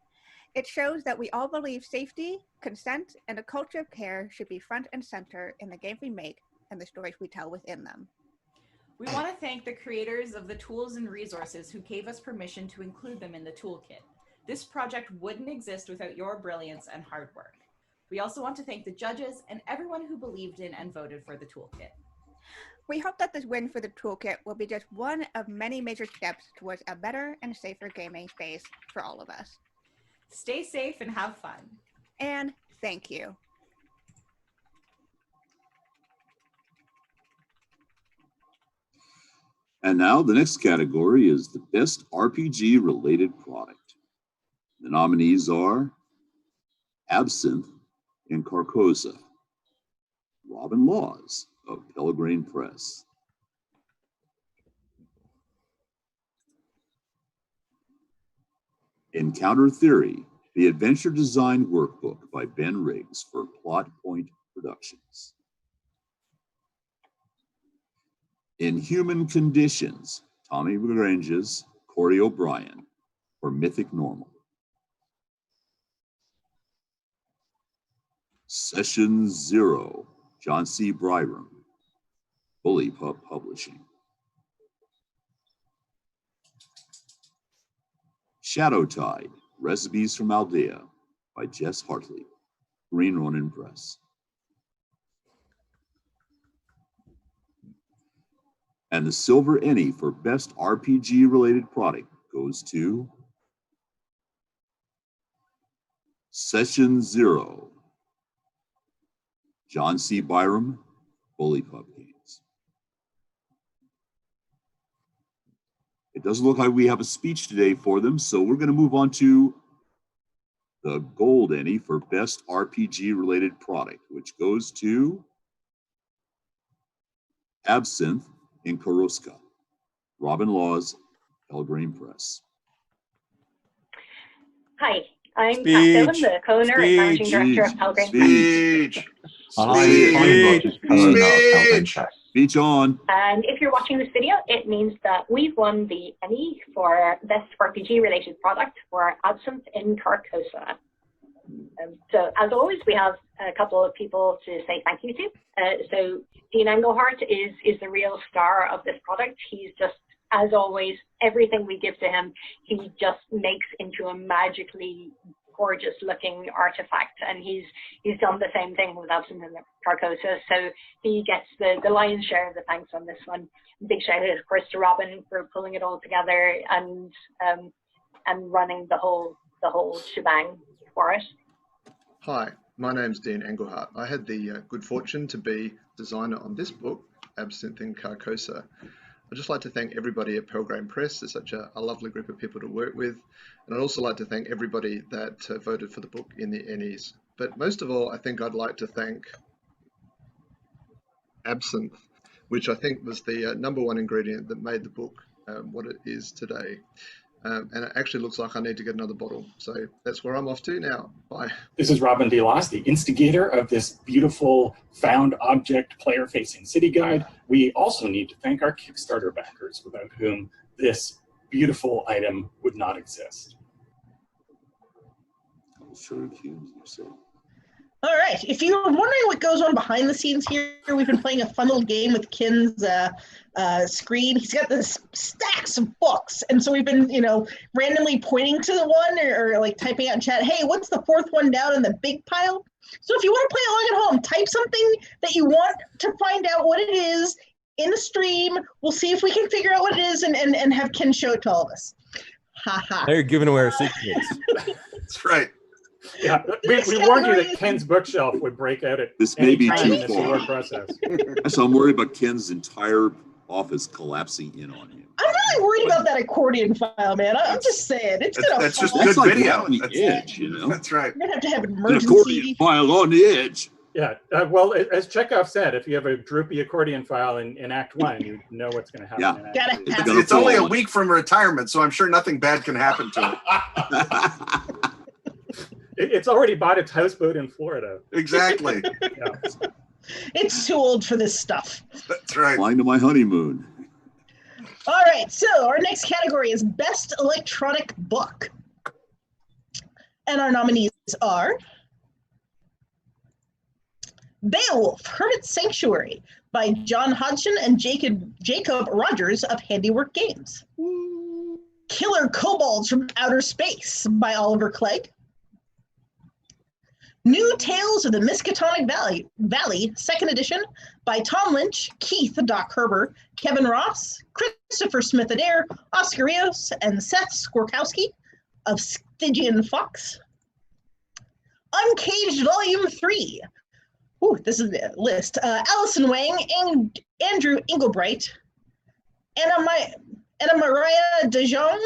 It shows that we all believe safety, consent, and a culture of care should be front and center in the games we make and the stories we tell within them. We want to thank the creators of the tools and resources who gave us permission to include them in the toolkit. This project wouldn't exist without your brilliance and hard work. We also want to thank the judges and everyone who believed in and voted for the toolkit. We hope that this win for the toolkit will be just one of many major steps towards a better and safer gaming space for all of us. Stay safe and have fun. And thank you. And now the next category is the best RPG related product. The nominees are Absinthe and Carcosa, Robin Laws of Pelgrane Press, Encounter Theory, the Adventure Design Workbook by Ben Riggs for Plot Point Productions, In Human Conditions, Tommy Grange's Corey O'Brien for Mythic Normal, Session Zero, John C. Byram, Bully Pup Publishing, Shadowtide, Recipes from Aldea by Jess Hartley, Green Ronin Press. And the Silver ENNIE for Best RPG related product goes to Session Zero, John C. Byram, Bully Pup Games. It doesn't look like we have a speech today for them, so we're going to move on to the Gold ENNIE for Best RPG related product, which goes to Absinthe in Karuska, Robin Laws, Pelgrane Press. Hi, I'm Pat Dillon, the co-owner and managing director of Pelgrane Press. Speech on. And if you're watching this video, it means that we've won the ENNIE for Best RPG related product for Absinthe in Carcosa. So as always, we have a couple of people to say thank you to. So Dean Engelhardt is the real star of this product. He's just, as always, everything we give to him, he just makes into a magically gorgeous looking artifact. And he's done the same thing with Absinthe and Carcosa. So he gets the lion's share of the thanks on this one. Big shout out, of course, to Robin for pulling it all together and running the whole shebang for it. Hi, my name's Dean Engelhardt. I had the good fortune to be designer on this book, Absinthe in Carcosa. I'd just like to thank everybody at Pelgrane Press. They're such a lovely group of people to work with. And I'd also like to thank everybody that voted for the book in the ENNIEs. But most of all, I think I'd like to thank Absinthe, which I think was the #1 ingredient that made the book what it is today. And it actually looks like I need to get another bottle. So that's where I'm off to now. Bye. This is Robin DeLoss, the instigator of this beautiful found object player-facing city guide. We also need to thank our Kickstarter backers, without whom this beautiful item would not exist. Sure, accuse yourself. All right. If you're wondering what goes on behind the scenes here, we've been playing a fun little game with Ken's screen. He's got this stacks of books, and so we've been, randomly pointing to the one or like typing out in chat, hey, what's the fourth one down in the big pile? So if you want to play along at home, type something that you want to find out what it is in the stream. We'll see if we can figure out what it is and have Ken show it to all of us. Ha ha. They're giving away our secrets. That's right. Yeah, we warned you that Ken's bookshelf would break out at This any may be time too in this far. award process. So I'm worried about Ken's entire office collapsing in on him. I'm really worried about that accordion file, man. I'm just saying. That's just fall. good like video. on the That's, edge, you know. That's right. We're going to have An emergency. accordion file on the edge. Yeah, well, as Chekhov said, if you have a droopy accordion file in Act 1, you know what's going to happen Yeah. in Act 2. It's only a week from retirement, so I'm sure nothing bad can happen to it. It's already bought its houseboat in Florida. Exactly. Yeah. It's too old for this stuff. That's right. Flying to my honeymoon. All right, so our next category is Best Electronic Book. And our nominees are Beowulf, Hermit's Sanctuary by John Hodgson and Jacob Rogers of Handiwork Games. Killer Kobolds from Outer Space by Oliver Clegg. New Tales of the Miskatonic Valley, 2nd edition, by Tom Lynch, Keith Doc Herber, Kevin Ross, Christopher Smith Adair, Oscar Rios, and Seth Skorkowski of Stygian Fox. Uncaged Volume 3. Ooh, this is the list. Alison Wang, and Andrew Engelbright, Anna Maria de Jong,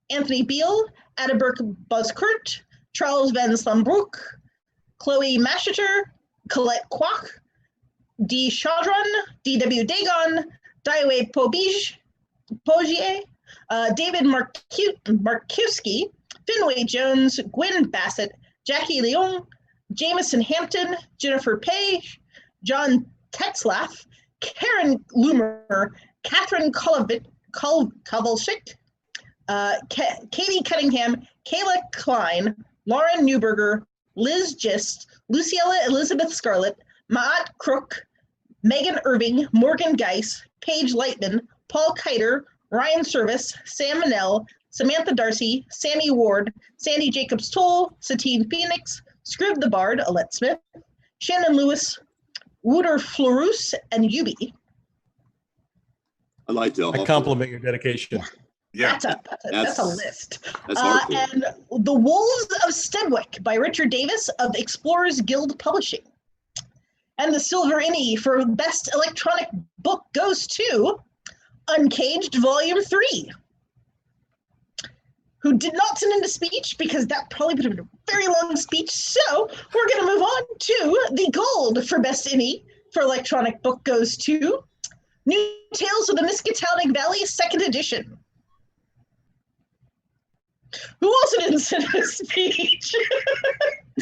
Anthony Beale, Adelbert Buskurt, Charles Van Slambroek, Chloe Masheter, Colette Kwok, D. Chaudron, D.W. Dagon, Daiwe Pogier, David Markowski, Finway Jones, Gwen Bassett, Jackie Leung, Jameson Hampton, Jennifer Page, John Tetzlaff, Karen Loomer, Catherine Kovalchik, Katie Cunningham, Kayla Klein, Lauren Newberger, Liz Gist, Luciella Elizabeth Scarlett, Maat Crook, Megan Irving, Morgan Geis, Paige Lightman, Paul Kiter, Ryan Service, Sam Manell, Samantha Darcy, Sammy Ward, Sandy Jacobs Toll, Satine Phoenix, Scrib the Bard, Alette Smith, Shannon Lewis, Wooder Florus, and Yubi. I like to. I compliment your dedication. Yeah. That's a list. That's hardcore. And The Wolves of Stedwick by Richard Davis of Explorers Guild Publishing. And the Silver ENNIE for Best Electronic Book goes to Uncaged Volume 3. Who did not send in a speech because that probably would have been a very long speech. So we're going to move on to the gold for Best ENNIE for Electronic Book goes to New Tales of the Miskatonic Valley, 2nd edition. Who also didn't send a speech?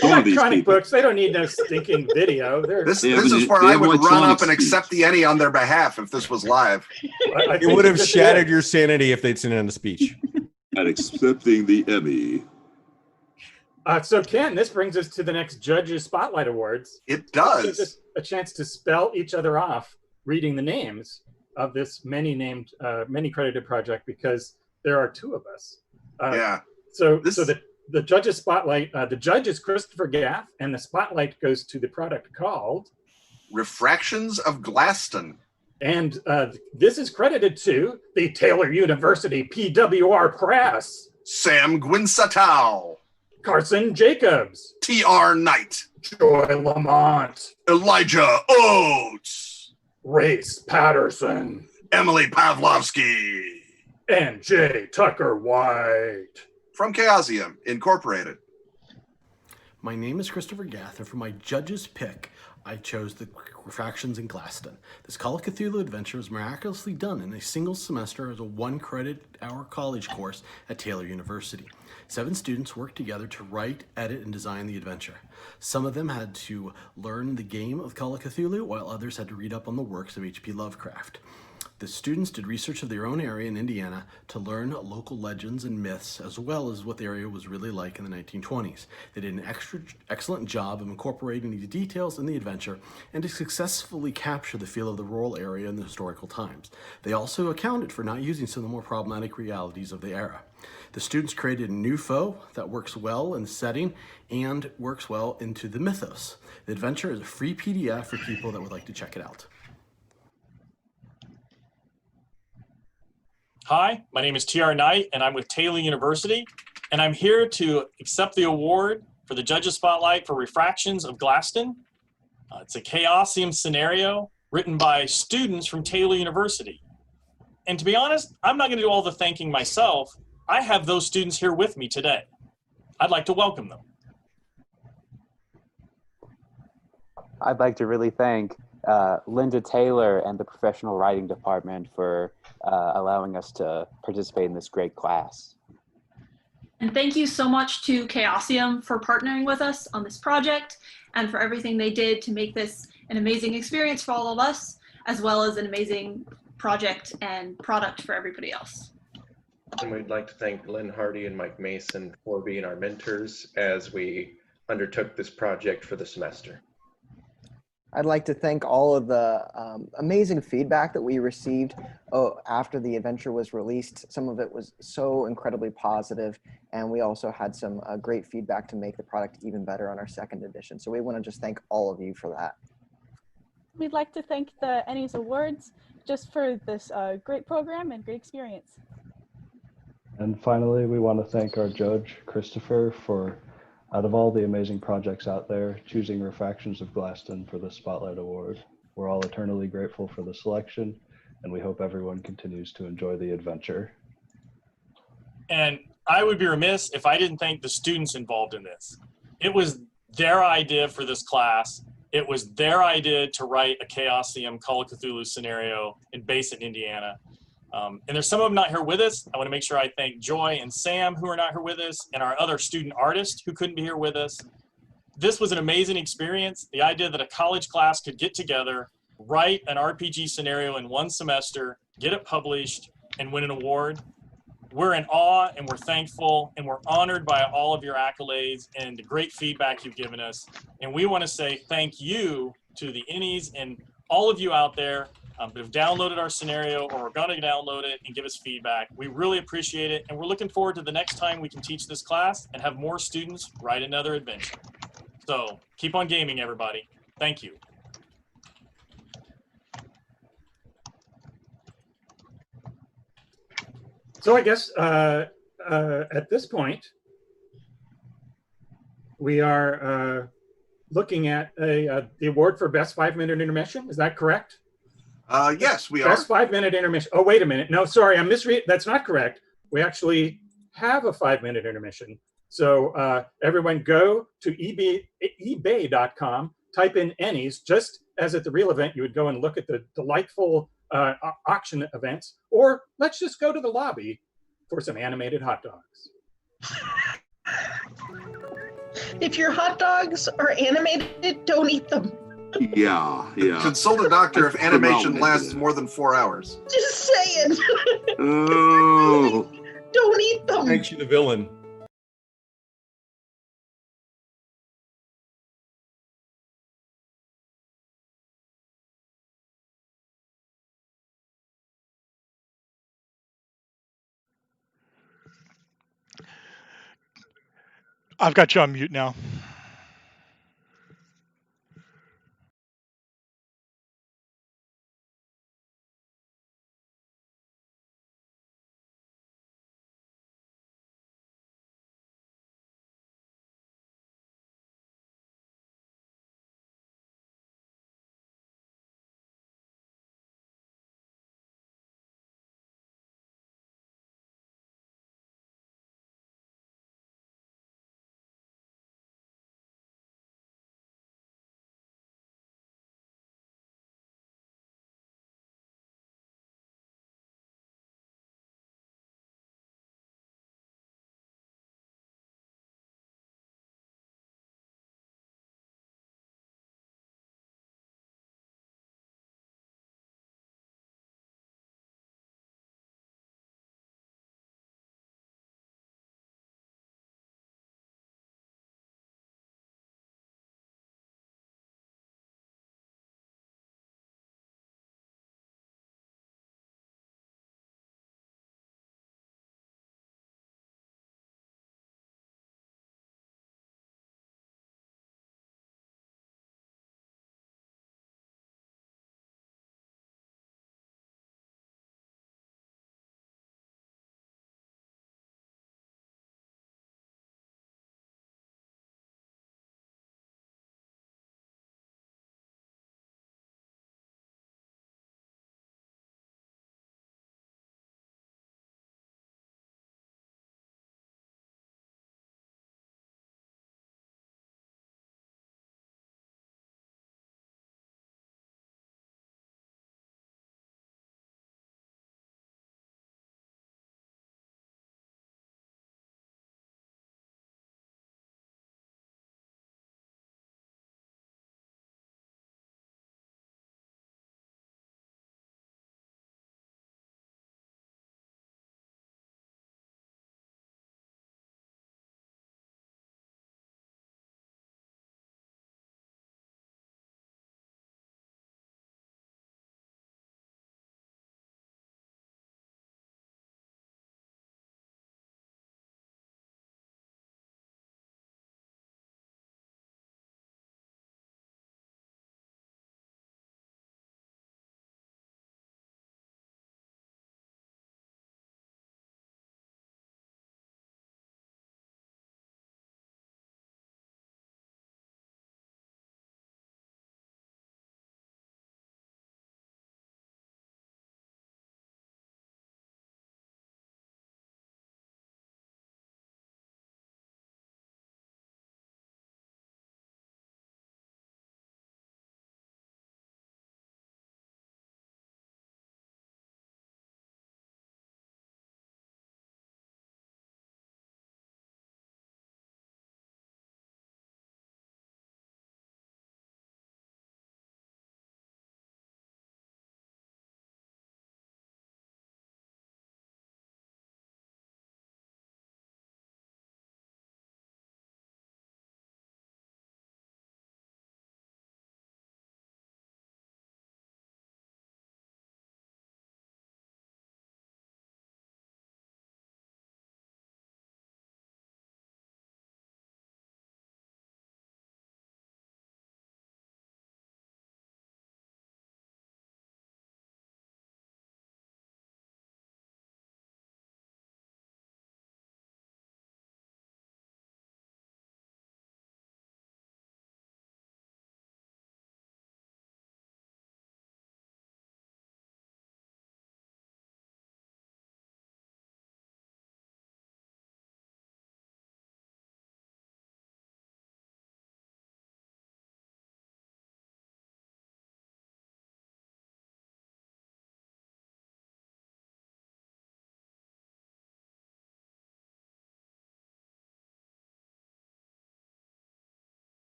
Electronic books, they don't need no stinking video. This is where I would run up and accept the ENNIE on their behalf if this was live. It would have shattered your sanity if they'd sent in a speech. At accepting the Emmy. So Ken, this brings us to the next Judges Spotlight Awards. It does. Gives us a chance to spell each other off reading the names of this many credited project because there are 2 of us. So the Judges Spotlight, the judge is Christopher Gaff, and the spotlight goes to the product called Refractions of Glaston. And this is credited to the Taylor University PWR Press. Sam Gwinsatow. Carson Jacobs. T.R. Knight. Joy Lamont. Elijah Oates. Race Patterson. Emily Pavlovsky. And J. Tucker White. From Chaosium Incorporated. My name is Christopher Gath, and for my judge's pick, I chose the Refractions in Glaston. This Call of Cthulhu adventure was miraculously done in a single semester as a 1-credit-hour college course at Taylor University. 7 students worked together to write, edit, and design the adventure. Some of them had to learn the game of Call of Cthulhu, while others had to read up on the works of H.P. Lovecraft. The students did research of their own area in Indiana to learn local legends and myths, as well as what the area was really like in the 1920s. They did an excellent job of incorporating these details in the adventure and to successfully capture the feel of the rural area in the historical times. They also accounted for not using some of the more problematic realities of the era. The students created a new foe that works well in the setting and works well into the mythos. The adventure is a free PDF for people that would like to check it out. Hi, my name is TR Knight, and I'm with Taylor University, and I'm here to accept the award for the Judges Spotlight for Refractions of Glaston. It's a Chaosium scenario written by students from Taylor University. And to be honest, I'm not going to do all the thanking myself. I have those students here with me today. I'd like to welcome them. I'd like to really thank Linda Taylor and the professional writing department for allowing us to participate in this great class. And thank you so much to Chaosium for partnering with us on this project and for everything they did to make this an amazing experience for all of us, as well as an amazing project and product for everybody else. And we'd like to thank Lynn Hardy and Mike Mason for being our mentors as we undertook this project for the semester. I'd like to thank all of the amazing feedback that we received after the adventure was released. Some of it was so incredibly positive, and we also had some great feedback to make the product even better on our second edition. So we want to just thank all of you for that. We'd like to thank the ENNIEs Awards just for this great program and great experience. And finally, we want to thank our judge, Christopher, for, out of all the amazing projects out there, choosing Refractions of Glaston for the Spotlight Award. We're all eternally grateful for the selection, and we hope everyone continues to enjoy the adventure. And I would be remiss if I didn't thank the students involved in this. It was their idea for this class. It was their idea to write a Chaosium Call of Cthulhu scenario and base it in Indiana. And there's some of them not here with us. I want to make sure I thank Joy and Sam, who are not here with us, and our other student artist who couldn't be here with us. This was an amazing experience. The idea that a college class could get together, write an RPG scenario in one semester, get it published, and win an award. We're in awe, and we're thankful, and we're honored by all of your accolades and the great feedback you've given us. And we want to say thank you to the ENNIEs and all of you out there that have downloaded our scenario or are going to download it and give us feedback. We really appreciate it, and we're looking forward to the next time we can teach this class and have more students write another adventure. So keep on gaming, everybody. Thank you. So I guess at this point, we are looking at the award for Best 5-Minute Intermission. Is that correct? Yes, we are. Best 5-minute intermission. Oh, wait a minute. No, sorry, I'm misreading. That's not correct. We actually have a 5-minute intermission. So everyone go to ebay.com, type in ENNIEs, just as at the real event, you would go and look at the delightful auction events, or let's just go to the lobby for some animated hot dogs. If your hot dogs are animated, don't eat them. Yeah. Consult a doctor if animation lasts more than 4 hours. Just saying. Oh. Don't eat them. Makes you the villain. I've got you on mute now.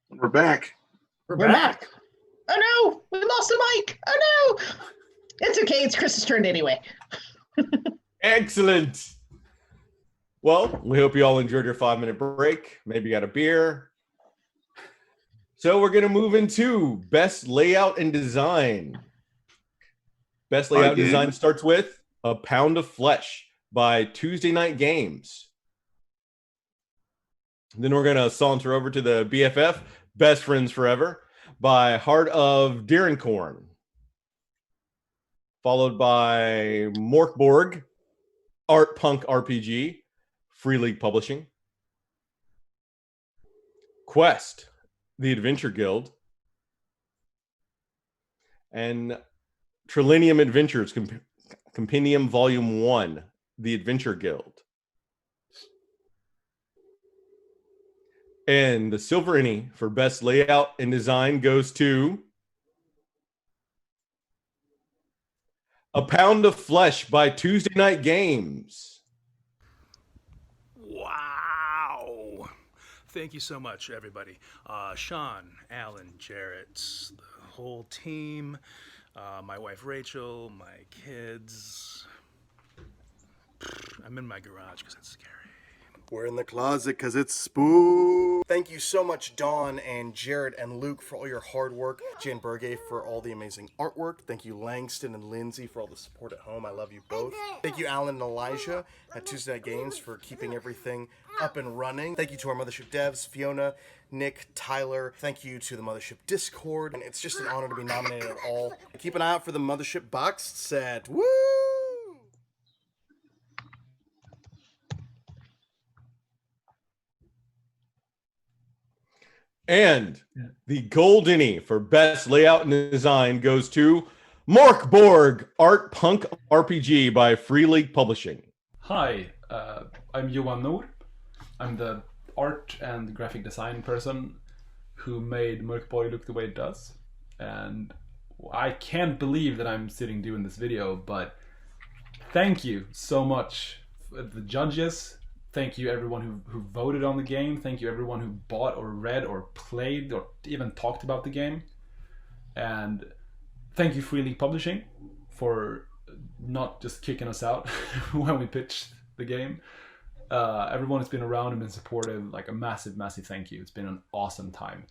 We're back. We're back. Oh no, we lost the mic. Oh no. It's okay. It's Chris's turn anyway. Excellent. Well, we hope you all enjoyed your 5-minute break. Maybe you got a beer. So we're going to move into best layout and design. Best layout and design starts with A Pound of Flesh by Tuesday Night Games. Then we're going to saunter over to the BFF, Best Friends Forever, by Heart of Deerencorn. Followed by Morkborg, Art Punk RPG, Free League Publishing. Quest, The Adventure Guild. And Trillium Adventures, Compendium Volume 1, The Adventure Guild. And the Silver ENNIE for Best Layout and Design goes to A Pound of Flesh by Tuesday Night Games. Wow. Thank you so much, everybody. Sean, Alan, Jarrett, the whole team, my wife Rachel, my kids. I'm in my garage because it's scary. We're in the closet because it's spook. Thank you so much, Dawn and Jared and Luke, for all your hard work. Jan Berge for all the amazing artwork. Thank you, Langston and Lindsay, for all the support at home. I love you both. Thank you, Alan and Elijah at Tuesday Night Games for keeping everything up and running. Thank you to our Mothership devs, Fiona, Nick, Tyler. Thank you to the Mothership Discord. And it's just an honor to be nominated at all. Keep an eye out for the Mothership boxed set. Woo! And the Gold ENNIE for Best Layout and Design goes to Morkborg, Art Punk RPG by Free League Publishing. Hi, I'm Johan Noor. I'm the art and graphic design person who made Morkborg look the way it does. And I can't believe that I'm sitting doing this video, but thank you so much, the judges. Thank you everyone who voted on the game. Thank you everyone who bought or read or played or even talked about the game. And thank you Free League Publishing for not just kicking us out when we pitched the game. Everyone who's been around and been supportive, like a massive, massive thank you. It's been an awesome time.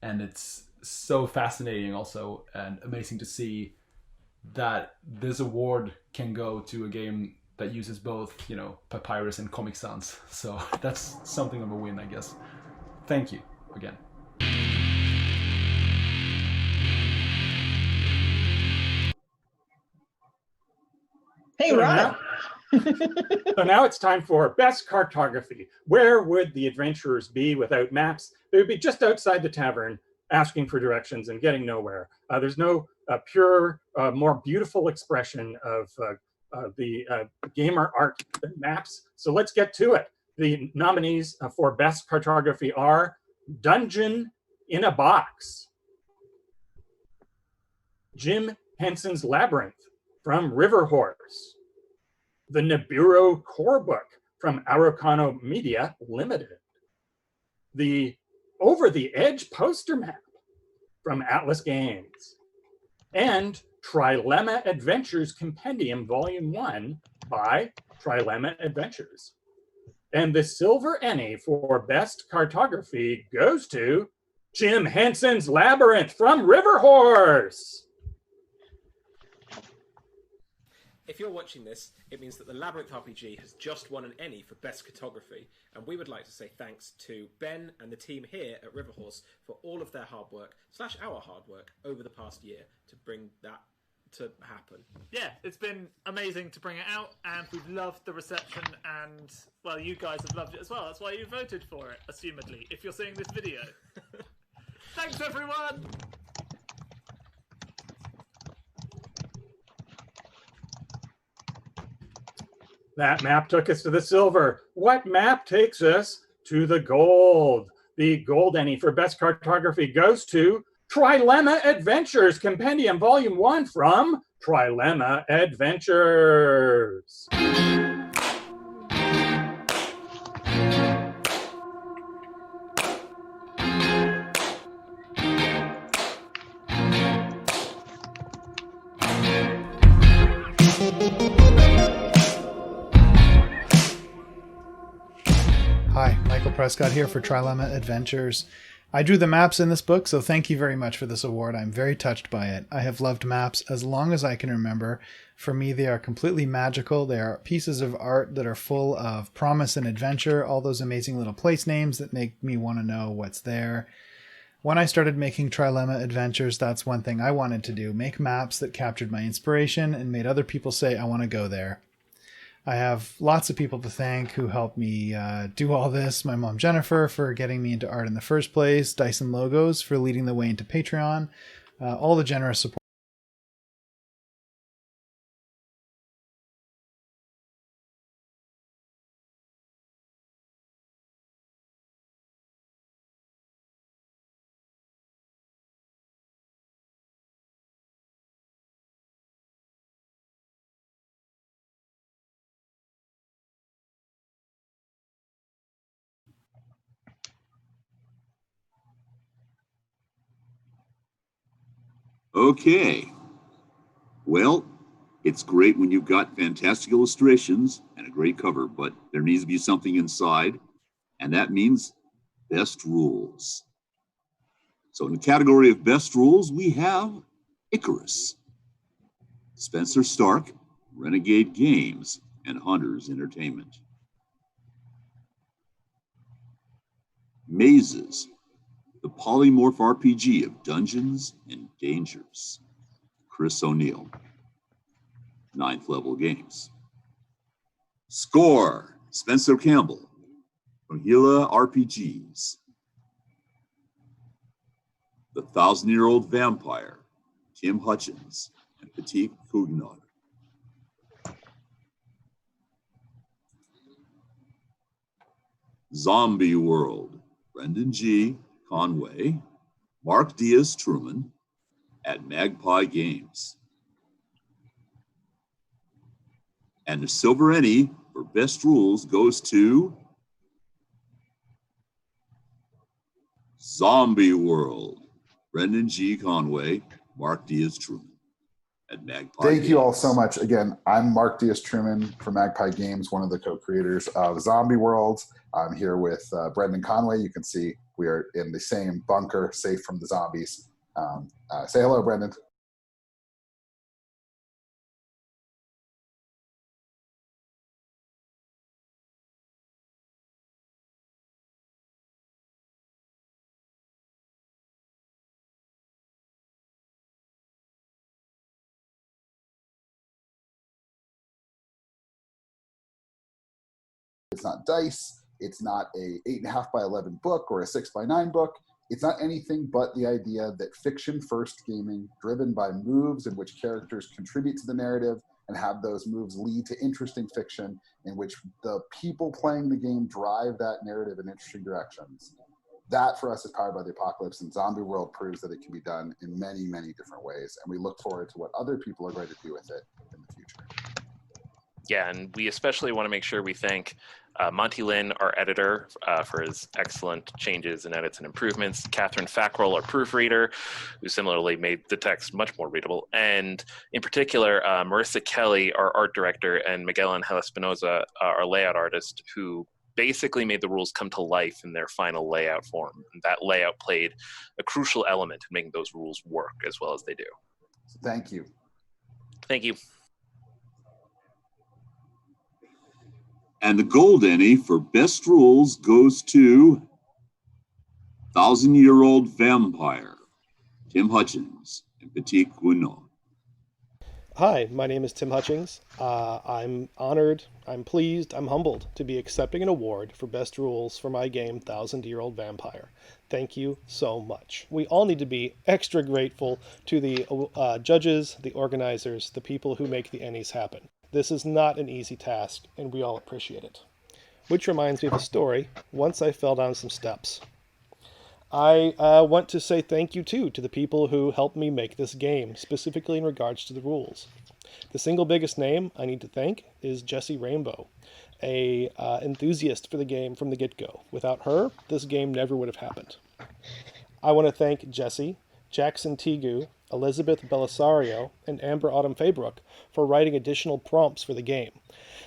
And it's so fascinating also and amazing to see that this award can go to a game that uses both, you know, Papyrus and Comic Sans. So that's something of a win, I guess. Thank you again. Hey, Ryan. So now it's time for Best Cartography. Where would the adventurers be without maps? They would be just outside the tavern, asking for directions and getting nowhere. There's no pure, more beautiful expression of the gamer art than maps. So let's get to it. The nominees for Best Cartography are Dungeon in a Box, Jim Henson's Labyrinth from River Horse, the Nibiru Core Book from Araucano Media Limited, the Over the Edge poster map from Atlas Games, and Trilemma Adventures Compendium Volume 1 by Trilemma Adventures. And the Silver ENNIE for Best Cartography goes to Jim Henson's Labyrinth from River Horse. If you're watching this, it means that the Labyrinth RPG has just won an ENNIE for Best Cartography, and we would like to say thanks to Ben and the team here at Riverhorse for all of their hard work, / our hard work, over the past year to bring that to happen. Yeah, it's been amazing to bring it out, and we've loved the reception, and, well, you guys have loved it as well. That's why you voted for it, assumedly, if you're seeing this video. Thanks, everyone! That map took us to the silver. What map takes us to the gold? The Gold ENNIE for Best Cartography goes to Trilemma Adventures Compendium Volume 1 from Trilemma Adventures. Prescott here for Trilemma Adventures. I drew the maps in this book, so thank you very much for this award. I'm very touched by it. I have loved maps as long as I can remember. For me, they are completely magical. They are pieces of art that are full of promise and adventure, all those amazing little place names that make me want to know what's there. When I started making Trilemma Adventures, that's one thing I wanted to do, make maps that captured my inspiration and made other people say, I want to go there. I have lots of people to thank who helped me do all this. My mom, Jennifer, for getting me into art in the first place. Dyson Logos for leading the way into Patreon. All the generous support. Okay. Well, it's great when you've got fantastic illustrations and a great cover, but there needs to be something inside, and that means best rules. So in the category of best rules, we have Icarus, Spencer Stark, Renegade Games, and Hunters Entertainment. Mazes, the polymorph RPG of Dungeons and Dangers, Chris O'Neill, 9th Level Games. Score, Spencer Campbell, from Gila RPGs. The 1,000-Year-Old Vampire, Tim Hutchins, and Petit Cougnard. Zombie World, Brendan G. Conway, Mark Diaz Truman, at Magpie Games. And the Silver Ennie for Best Rules goes to Zombie World, Brendan G. Conway, Mark Diaz Truman, at Magpie Thank Games. you all so much. Again, I'm Mark Diaz Truman from Magpie Games, one of the co-creators of Zombie World. I'm here with Brendan Conway. You can see we are in the same bunker, safe from the zombies. Say hello, Brendan. It's not dice. It's not a 8.5 by 11 book or a 6 by 9 book. It's not anything but the idea that fiction-first gaming, driven by moves in which characters contribute to the narrative and have those moves lead to interesting fiction in which the people playing the game drive that narrative in interesting directions. That, for us, is Powered by the Apocalypse, and Zombie World proves that it can be done in many, many different ways, and we look forward to what other people are going to do with it in the future. Yeah, and we especially want to make sure we thank Monty Lin, our editor, for his excellent changes and edits and improvements, Catherine Fackrell, our proofreader, who similarly made the text much more readable, and in particular, Marissa Kelly, our art director, and Miguel Angel Espinoza, our layout artist, who basically made the rules come to life in their final layout form. And that layout played a crucial element in making those rules work as well as they do. Thank you. Thank you. And the Gold Ennie for Best Rules goes to 1,000-Year-Old Vampire, Tim Hutchins, and Petit Cougnard. Hi, my name is Tim Hutchings. I'm honored, I'm pleased, I'm humbled to be accepting an award for Best Rules for my game 1,000-Year-Old Vampire. Thank you so much. We all need to be extra grateful to the judges, the organizers, the people who make the Ennies happen. This is not an easy task, and we all appreciate it. Which reminds me of a story. Once I fell down some steps. I want to say thank you, too, to the people who helped me make this game, specifically in regards to the rules. The single biggest name I need to thank is Jessie Rainbow, a enthusiast for the game from the get-go. Without her, this game never would have happened. I want to thank Jessie, Jackson Tegu, Elizabeth Belisario, and Amber Autumn Faybrook for writing additional prompts for the game.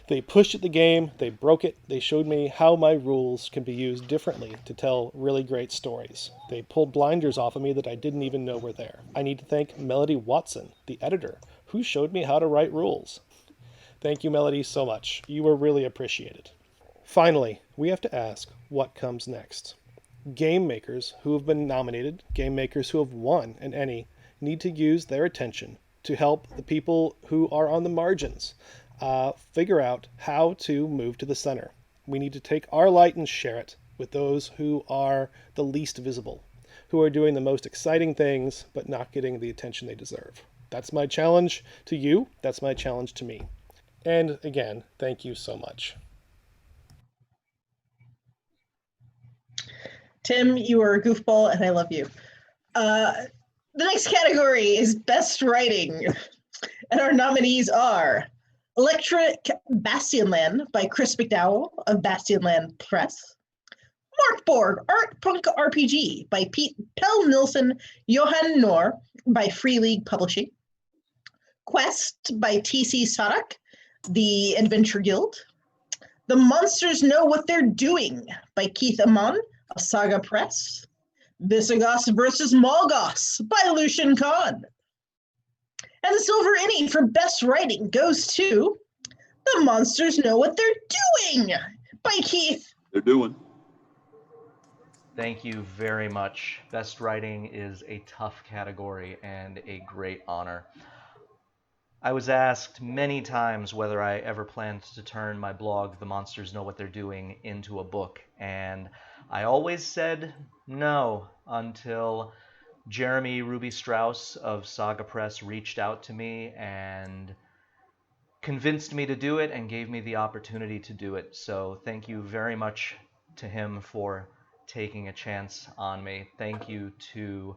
They pushed at the game, they broke it, they showed me how my rules can be used differently to tell really great stories. They pulled blinders off of me that I didn't even know were there. I need to thank Melody Watson, the editor, who showed me how to write rules. Thank you, Melody, so much. You were really appreciated. Finally, we have to ask, what comes next? Game makers who have been nominated, game makers who have won an ENnie, need to use their attention to help the people who are on the margins figure out how to move to the center. We need to take our light and share it with those who are the least visible, who are doing the most exciting things but not getting the attention they deserve. That's my challenge to you. That's my challenge to me. And again, thank you so much. Tim, you are a goofball, and I love you. The next category is Best Writing, and our nominees are Electric Bastionland by Chris McDowell of Bastionland Press, Mark Borg, Art Punk RPG by Pete Pell Nilsson, Johan Noor by Free League Publishing, Quest by T.C. Sadak, The Adventure Guild, The Monsters Know What They're Doing by Keith Amon of Saga Press, Visigoths vs. Molgoths by Lucian Kahn. And the Silver ENnie for Best Writing goes to The Monsters Know What They're Doing by Keith. They're doing. Thank you very much. Best Writing is a tough category and a great honor. I was asked many times whether I ever planned to turn my blog, The Monsters Know What They're Doing, into a book, and I always said no until Jeremy Ruby Strauss of Saga Press reached out to me and convinced me to do it and gave me the opportunity to do it. So thank you very much to him for taking a chance on me. Thank you to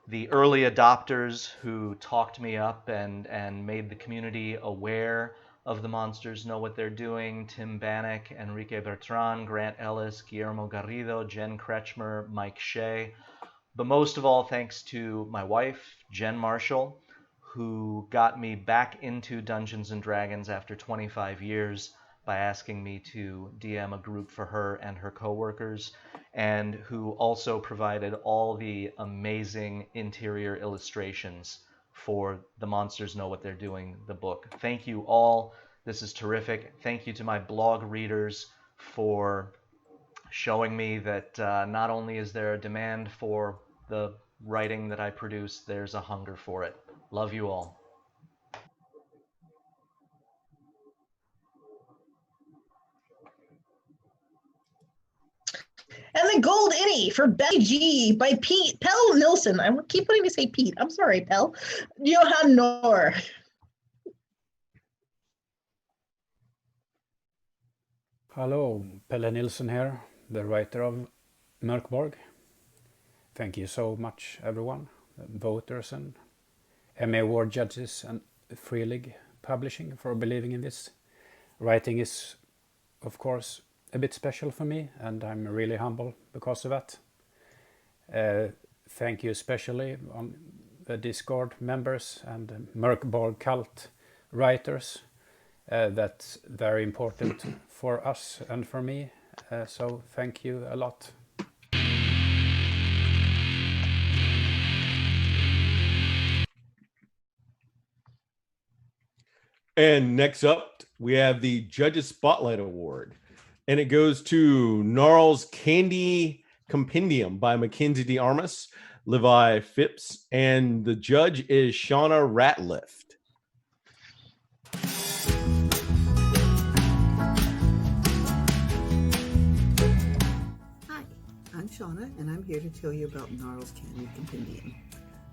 the early adopters who talked me up and made the community aware of The Monsters Know What They're Doing: Tim Bannock, Enrique Bertrand, Grant Ellis, Guillermo Garrido, Jen Kretschmer, Mike Shea. But most of all, thanks to my wife, Jen Marshall, who got me back into Dungeons & Dragons after 25 years by asking me to DM a group for her and her coworkers, and who also provided all the amazing interior illustrations for The Monsters Know What They're Doing, the book. Thank you all. This is terrific. Thank you to my blog readers for showing me that not only is there a demand for the writing that I produce, there's a hunger for it. Love you all. And the Gold ENnie for Best G by Pete Pell Nilsson. I keep wanting to say Pete. I'm sorry, Pell. Johan Noor. Hello, Pelle Nilsson here, the writer of Mörkborg. Thank you so much, everyone, voters and Emmy Award judges and Free League Publishing for believing in this. Writing is, of course, a bit special for me, and I'm really humble because of that. Thank you especially on the Discord members and Mörkborg cult writers. That's very important for us and for me, so thank you a lot. And next up, we have the Judges Spotlight Award, and it goes to Gnarls Candy Compendium by Mackenzie D. Armas, Levi Phipps, and the judge is Shauna Ratliff. Hi, I'm Shauna, and I'm here to tell you about Gnarls Candy Compendium.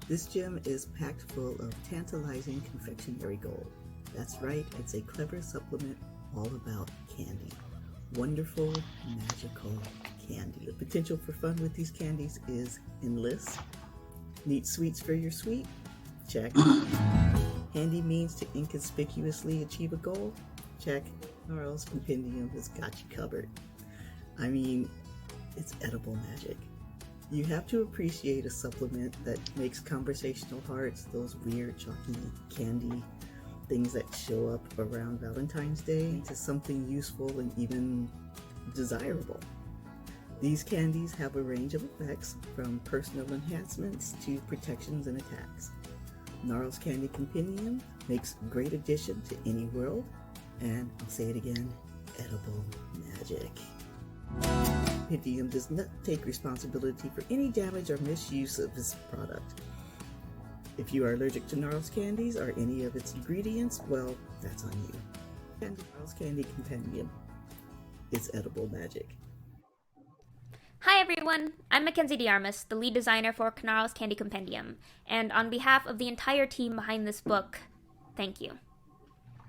This gem is packed full of tantalizing confectionery gold. That's right, it's a clever supplement all about candy. Wonderful, magical candy. The potential for fun with these candies is endless. Need sweets for your sweet? Check. Handy means to inconspicuously achieve a goal? Check. Gnarls Compendium has got you covered. I mean, it's edible magic. You have to appreciate a supplement that makes conversational hearts, those weird chalky candy things that show up around Valentine's Day, into something useful and even desirable. These candies have a range of effects, from personal enhancements to protections and attacks. Gnarls Candy Compendium makes a great addition to any world, and I'll say it again, edible magic. Compendium does not take responsibility for any damage or misuse of this product. If you are allergic to Gnarls candies or any of its ingredients, well, that's on you. And Gnarls Candy Compendium. It's edible magic. Hi everyone, I'm Mackenzie DeArmas, the lead designer for Gnarls Candy Compendium, and on behalf of the entire team behind this book, thank you.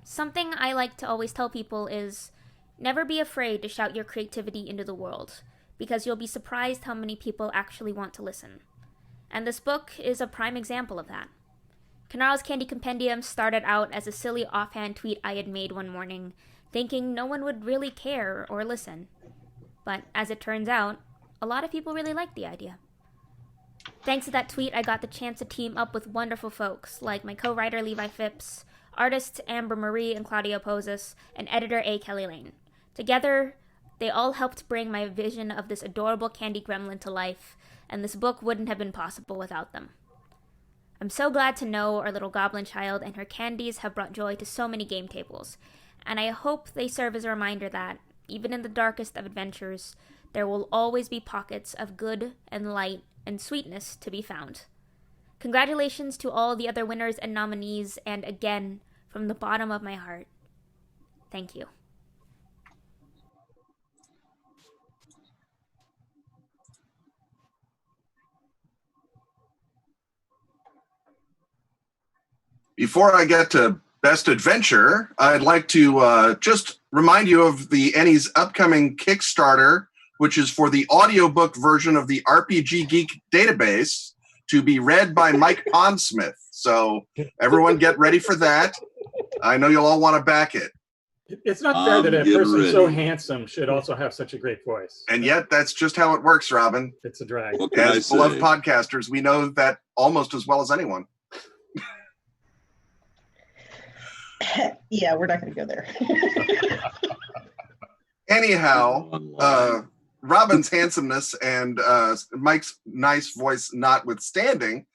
Something I like to always tell people is, never be afraid to shout your creativity into the world, because you'll be surprised how many people actually want to listen. And this book is a prime example of that. Gnarls Candy Compendium started out as a silly offhand tweet I had made one morning, thinking no one would really care or listen. But as it turns out, a lot of people really liked the idea. Thanks to that tweet, I got the chance to team up with wonderful folks like my co-writer Levi Phipps, artists Amber Marie and Claudio Pozas, and editor A. Kelly Lane. Together, they all helped bring my vision of this adorable candy gremlin to life, and this book wouldn't have been possible without them. I'm so glad to know our little goblin child and her candies have brought joy to so many game tables, and I hope they serve as a reminder that, even in the darkest of adventures, there will always be pockets of good and light and sweetness to be found. Congratulations to all the other winners and nominees, and again, from the bottom of my heart, thank you. Before I get to Best Adventure, I'd like to just remind you of the ENNIEs upcoming Kickstarter, which is for the audiobook version of the RPG Geek database to be read by Mike Pondsmith. So everyone get ready for that. I know you'll all want to back it. It's not fair that a person so handsome should also have such a great voice. And yet that's just how it works, Robin. It's a drag. As beloved podcasters, we know that almost as well as anyone. Yeah, we're not going to go there. Anyhow, Robin's handsomeness and Mike's nice voice notwithstanding,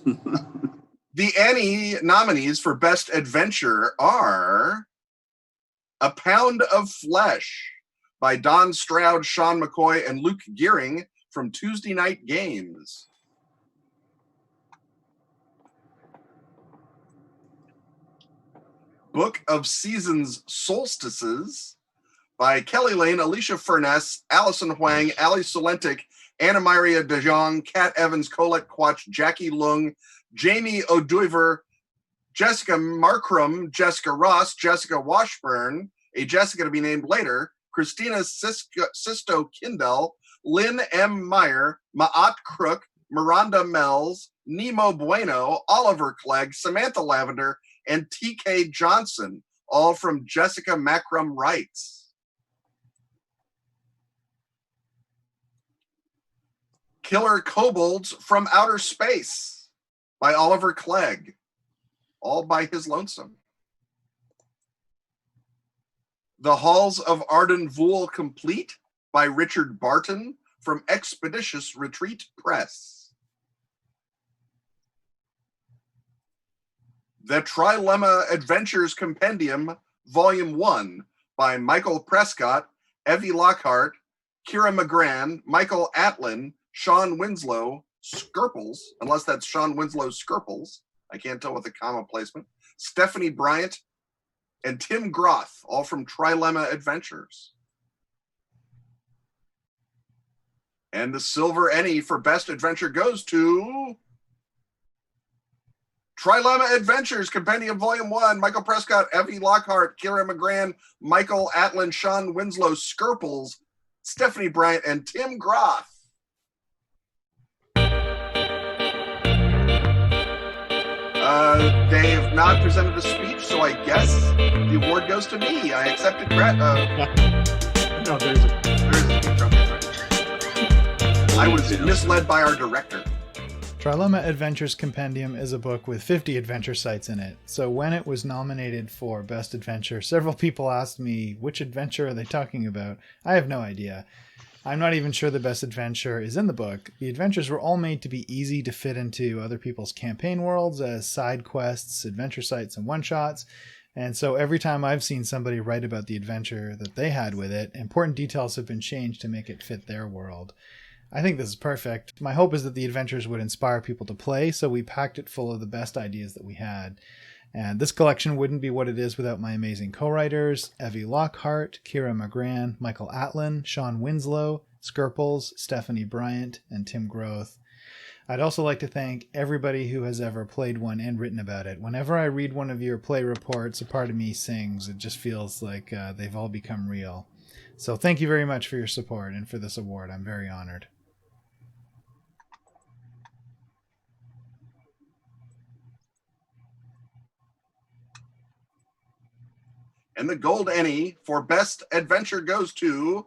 the ENNIE nominees for Best Adventure are A Pound of Flesh by Don Stroud, Sean McCoy, and Luke Gearing from Tuesday Night Games. Book of Seasons Solstices by Kelly Lane, Alicia Furness, Allison Huang, Ali Solentic, Anna Maria De Jong, Kat Evans, Colette Quach, Jackie Lung, Jamie O'Doiver, Jessica Markram, Jessica Ross, Jessica Washburn, a Jessica to be named later, Christina Sisto Kindell, Lynn M. Meyer, Ma'at Crook, Miranda Mells, Nemo Bueno, Oliver Clegg, Samantha Lavender, and TK Johnson, all from Jessica Macrum Writes. Killer Kobolds from Outer Space by Oliver Clegg, all by his lonesome. The Halls of Arden Vool Complete by Richard Barton from Expeditious Retreat Press. The Trilemma Adventures Compendium, Volume 1 by Michael Prescott, Evie Lockhart, Kira McGran, Michael Atlin, Sean Winslow, Skirples, unless that's Sean Winslow Skirples, I can't tell with the comma placement, Stephanie Bryant, and Tim Groth, all from Trilemma Adventures. And the Silver ENNIE for Best Adventure goes to Trilemma Adventures, Compendium Volume 1, Michael Prescott, Evie Lockhart, Kira McGran, Michael Atlin, Sean Winslow Skirples, Stephanie Bryant, and Tim Groth. They have not presented a speech, so I guess the award goes to me. I accepted No, there's a speech. Okay, sorry. I was misled by our director. Trilema Adventures Compendium is a book with 50 adventure sites in it. So when it was nominated for Best Adventure, several people asked me, which adventure are they talking about? I have no idea. I'm not even sure the best adventure is in the book. The adventures were all made to be easy to fit into other people's campaign worlds as side quests, adventure sites, and one-shots. And so every time I've seen somebody write about the adventure that they had with it, important details have been changed to make it fit their world. I think this is perfect. My hope is that the adventures would inspire people to play, so we packed it full of the best ideas that we had. And this collection wouldn't be what it is without my amazing co-writers, Evie Lockhart, Kira McGran, Michael Atlin, Sean Winslow, Skirples, Stephanie Bryant, and Tim Groth. I'd also like to thank everybody who has ever played one and written about it. Whenever I read one of your play reports, a part of me sings. It just feels like they've all become real. So thank you very much for your support and for this award. I'm very honored. And the gold ENNIE for Best Adventure goes to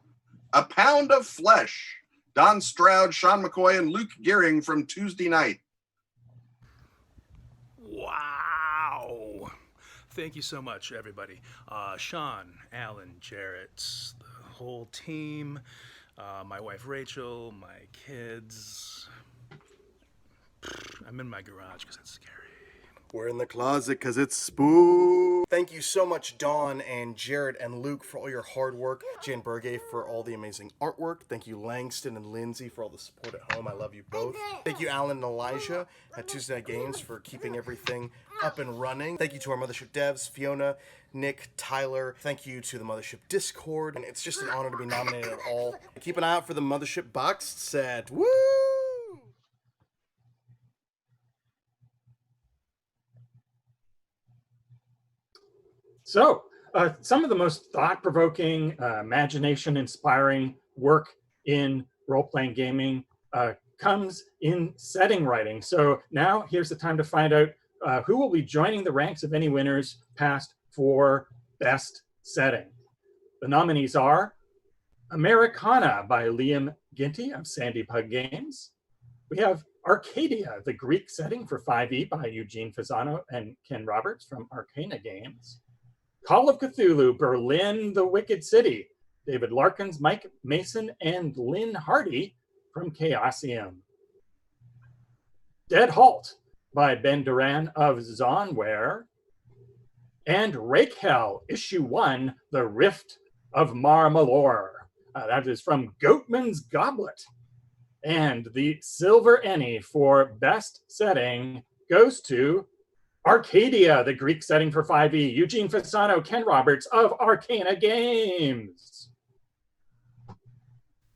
A Pound of Flesh. Don Stroud, Sean McCoy, and Luke Gearing from Tuesday Night. Wow. Thank you so much, everybody. Sean, Alan, Jarrett, the whole team, my wife Rachel, my kids. I'm in my garage because it's scary. We're in the closet because it's spooky. Thank you so much, Dawn and Jared and Luke, for all your hard work. Jen Berge for all the amazing artwork. Thank you, Langston and Lindsay, for all the support at home. I love you both. Thank you, Alan and Elijah at Tuesday Night Games for keeping everything up and running. Thank you to our Mothership devs, Fiona, Nick, Tyler. Thank you to the Mothership Discord. And it's just an honor to be nominated at all. Keep an eye out for the Mothership boxed set. Woo! So, some of the most thought-provoking, imagination-inspiring work in role-playing gaming comes in setting writing. So now here's the time to find out who will be joining the ranks of ENNIE winners past for Best Setting. The nominees are Americana by Liam Ginty of Sandy Pug Games. We have Arcadia, the Greek setting for 5e by Eugene Fasano and Ken Roberts from Arcana Games. Call of Cthulhu, Berlin, the Wicked City, David Larkins, Mike Mason, and Lynn Hardy from Chaosium. Dead Halt by Ben Duran of Zonware. And Rake Hell, Issue 1, The Rift of Mar Malor. That is from Goatman's Goblet. And the Silver ENNIE for Best Setting goes to Arcadia, the Greek setting for 5e, Eugene Fasano, Ken Roberts of Arcana Games.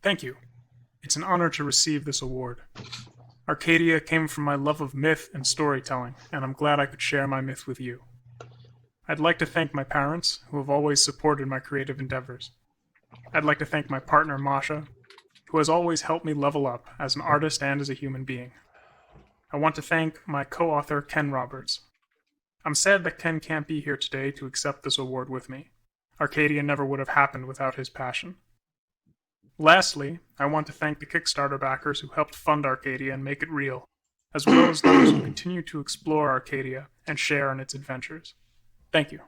Thank you. It's an honor to receive this award. Arcadia came from my love of myth and storytelling, and I'm glad I could share my myth with you. I'd like to thank my parents, who have always supported my creative endeavors. I'd like to thank my partner, Masha, who has always helped me level up as an artist and as a human being. I want to thank my co-author, Ken Roberts. I'm sad that Ken can't be here today to accept this award with me. Arcadia never would have happened without his passion. Lastly, I want to thank the Kickstarter backers who helped fund Arcadia and make it real, as well as those who continue to explore Arcadia and share in its adventures. Thank you.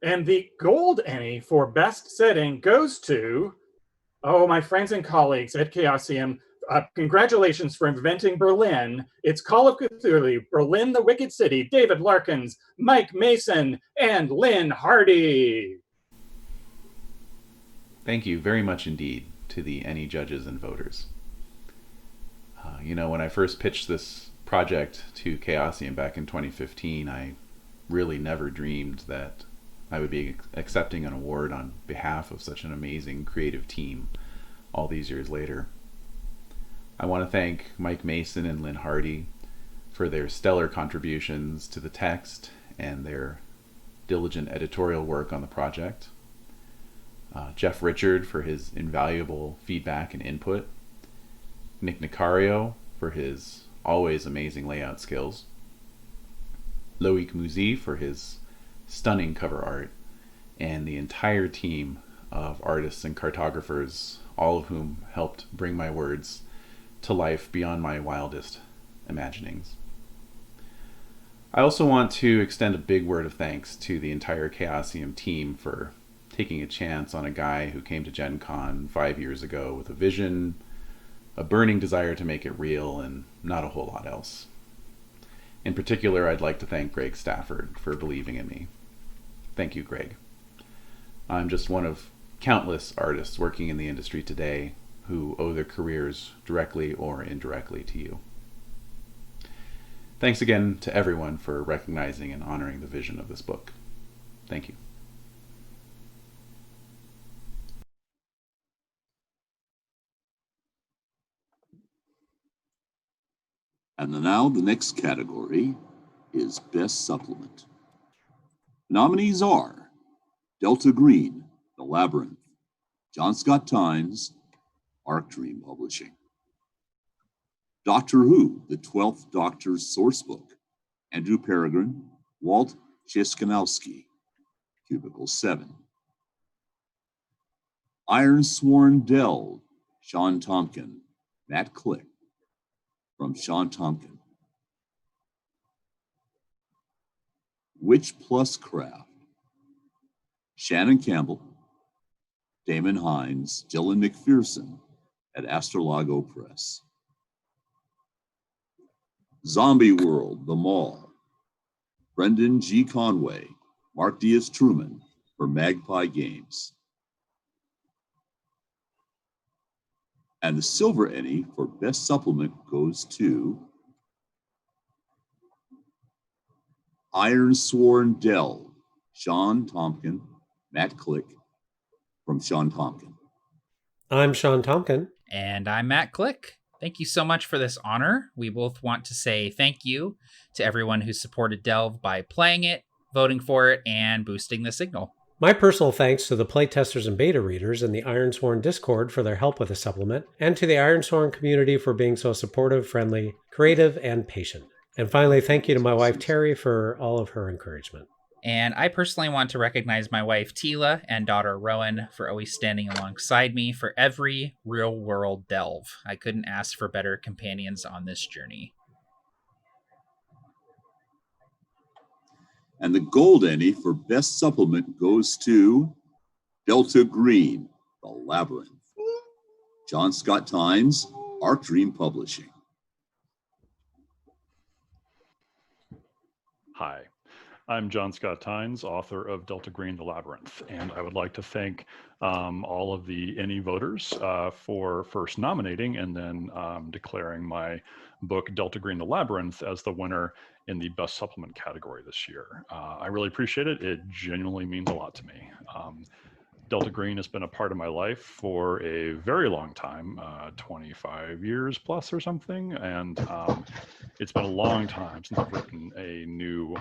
And the gold ENNIE for Best Setting goes to, my friends and colleagues at Chaosium. Congratulations for inventing Berlin. It's Call of Cthulhu, Berlin, the Wicked City, David Larkins, Mike Mason, and Lynn Hardy. Thank you very much indeed to the ENNIE judges and voters. When I first pitched this project to Chaosium back in 2015, I really never dreamed that I would be accepting an award on behalf of such an amazing creative team all these years later. I want to thank Mike Mason and Lynn Hardy for their stellar contributions to the text and their diligent editorial work on the project. Jeff Richard for his invaluable feedback and input. Nick Nicario for his always amazing layout skills. Loic Mouzy for his stunning cover art, and the entire team of artists and cartographers, all of whom helped bring my words to life beyond my wildest imaginings. I also want to extend a big word of thanks to the entire Chaosium team for taking a chance on a guy who came to Gen Con 5 years ago with a vision, a burning desire to make it real, and not a whole lot else. In particular, I'd like to thank Greg Stafford for believing in me. Thank you, Greg. I'm just one of countless artists working in the industry today who owe their careers directly or indirectly to you. Thanks again to everyone for recognizing and honoring the vision of this book. Thank you. And now the next category is Best Supplement. Nominees are Delta Green, The Labyrinth, John Scott Tynes, Arc Dream Publishing. Doctor Who, The 12th Doctor's Sourcebook, Andrew Peregrine, Walt Cieskanowski, Cubicle 7. Iron Sworn Delve, Sean Tompkin, Matt Click, from Sean Tompkin. Witch Plus Craft, Shannon Campbell, Damon Hines, Dylan McPherson at Astrolago Press. Zombie World, The Mall, Brendan G. Conway, Mark Diaz Truman for Magpie Games. And the Silver Ennie for Best Supplement goes to Iron Sworn Delve, Sean Tompkin, Matt Click, from Sean Tompkin. I'm Sean Tompkin. And I'm Matt Click. Thank you so much for this honor. We both want to say thank you to everyone who supported Delve by playing it, voting for it, and boosting the signal. My personal thanks to the playtesters and beta readers in the Ironsworn Discord for their help with the supplement, and to the Ironsworn community for being so supportive, friendly, creative, and patient. And finally, thank you to my wife Terry for all of her encouragement. And I personally want to recognize my wife Tila and daughter Rowan for always standing alongside me for every real-world delve. I couldn't ask for better companions on this journey. And the Gold Ennie for Best Supplement goes to Delta Green, The Labyrinth, John Scott Tynes, Arc Dream Publishing. Hi, I'm John Scott Tynes, author of Delta Green, The Labyrinth, and I would like to thank all of the ENNIE voters for first nominating and then declaring my book, Delta Green, The Labyrinth, as the winner in the Best Supplement category this year. I really appreciate it. It genuinely means a lot to me. Delta Green has been a part of my life for a very long time, 25 years plus or something, and it's been a long time since I've written a new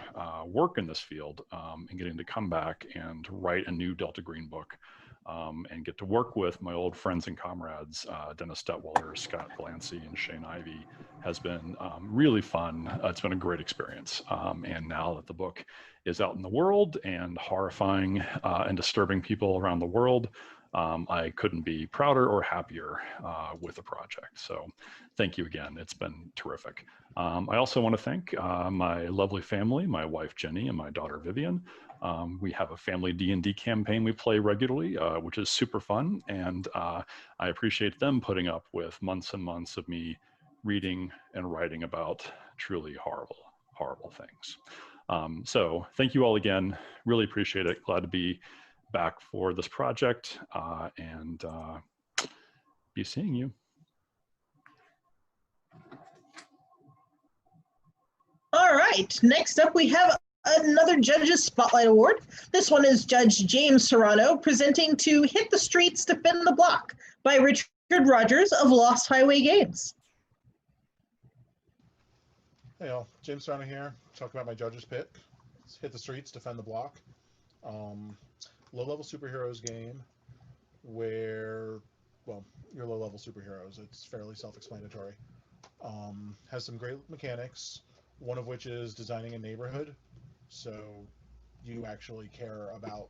work in this field, and getting to come back and write a new Delta Green book and get to work with my old friends and comrades, Dennis Detweiler, Scott Glancy, and Shane Ivey, has been really fun. It's been a great experience. And now that the book is out in the world and horrifying and disturbing people around the world, I couldn't be prouder or happier with the project. So thank you again. It's been terrific. I also want to thank my lovely family, my wife Jenny and my daughter Vivian. We have a family D&D campaign we play regularly, which is super fun. And I appreciate them putting up with months and months of me reading and writing about truly horrible, horrible things. So thank you all again. Really appreciate it. Glad to be back for this project and be seeing you. All right, next up we have another Judges Spotlight Award. This one is Judge James Serrano presenting to Hit the Streets, Defend the Block by Richard Rogers of Lost Highway Games. Hey all, James Serrano here, talking about my Judges pick. It's Hit the Streets, Defend the Block. Low-level superheroes game where, well, you're low-level superheroes. It's fairly self-explanatory. Has some great mechanics, one of which is designing a neighborhood. So you actually care about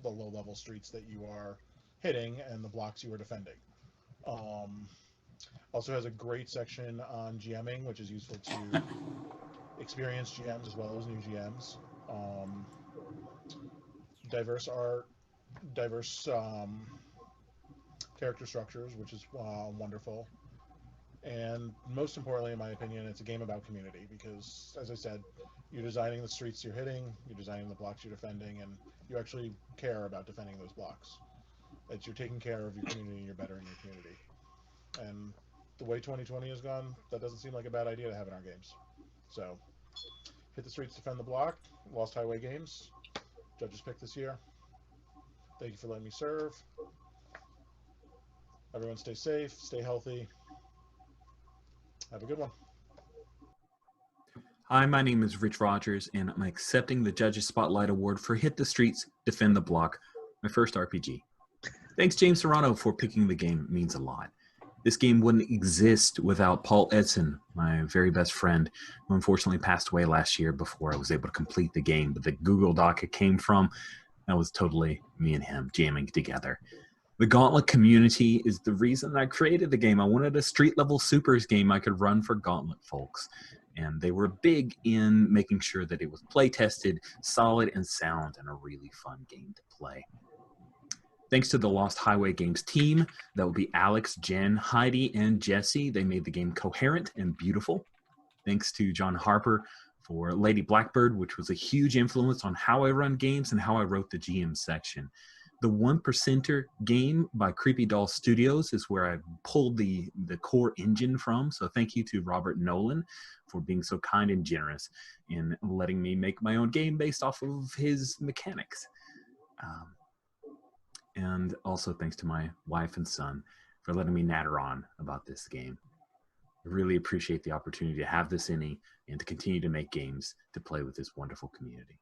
the low-level streets that you are hitting and the blocks you are defending. Also has a great section on GMing, which is useful to experienced GMs as well as new GMs. Diverse art, diverse character structures, which is wonderful. And most importantly, in my opinion, it's a game about community because, as I said, you're designing the streets you're hitting, you're designing the blocks you're defending, and you actually care about defending those blocks. That you're taking care of your community and you're bettering your community. And the way 2020 has gone, that doesn't seem like a bad idea to have in our games. So, hit the streets, defend the block. Lost Highway Games. Judges picked this year. Thank you for letting me serve. Everyone stay safe, stay healthy. Have a good one. Hi, my name is Rich Rogers, and I'm accepting the Judges Spotlight Award for Hit the Streets, Defend the Block, my first RPG. Thanks, James Serrano, for picking the game. It means a lot. This game wouldn't exist without Paul Edson, my very best friend, who unfortunately passed away last year before I was able to complete the game. But the Google Doc it came from, that was totally me and him jamming together. The Gauntlet community is the reason I created the game. I wanted a street-level supers game I could run for Gauntlet folks. And they were big in making sure that it was play-tested, solid and sound, and a really fun game to play. Thanks to the Lost Highway Games team, that would be Alex, Jen, Heidi, and Jesse. They made the game coherent and beautiful. Thanks to John Harper for Lady Blackbird, which was a huge influence on how I run games and how I wrote the GM section. The 1%er game by Creepy Doll Studios is where I pulled the core engine from. So thank you to Robert Nolan for being so kind and generous in letting me make my own game based off of his mechanics. And also thanks to my wife and son for letting me natter on about this game. I really appreciate the opportunity to have this ENNIE and to continue to make games to play with this wonderful community.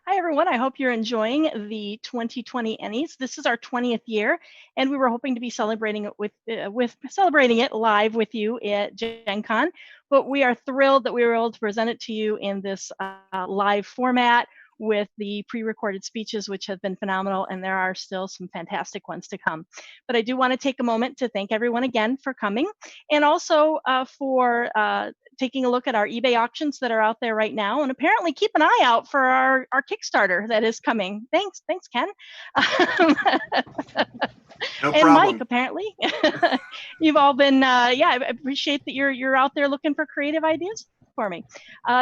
Hi, everyone. I hope you're enjoying the 2020 ENNIEs. This is our 20th year, and we were hoping to be celebrating it celebrating it live with you at Gen Con, but we are thrilled that we were able to present it to you in this live format with the pre-recorded speeches, which have been phenomenal, and there are still some fantastic ones to come. But I do want to take a moment to thank everyone again for coming, and also for taking a look at our eBay auctions that are out there right now, and apparently keep an eye out for our Kickstarter that is coming. Thanks, Ken. No and problem. Mike, apparently, you've all been, I appreciate that you're out there looking for creative ideas for me.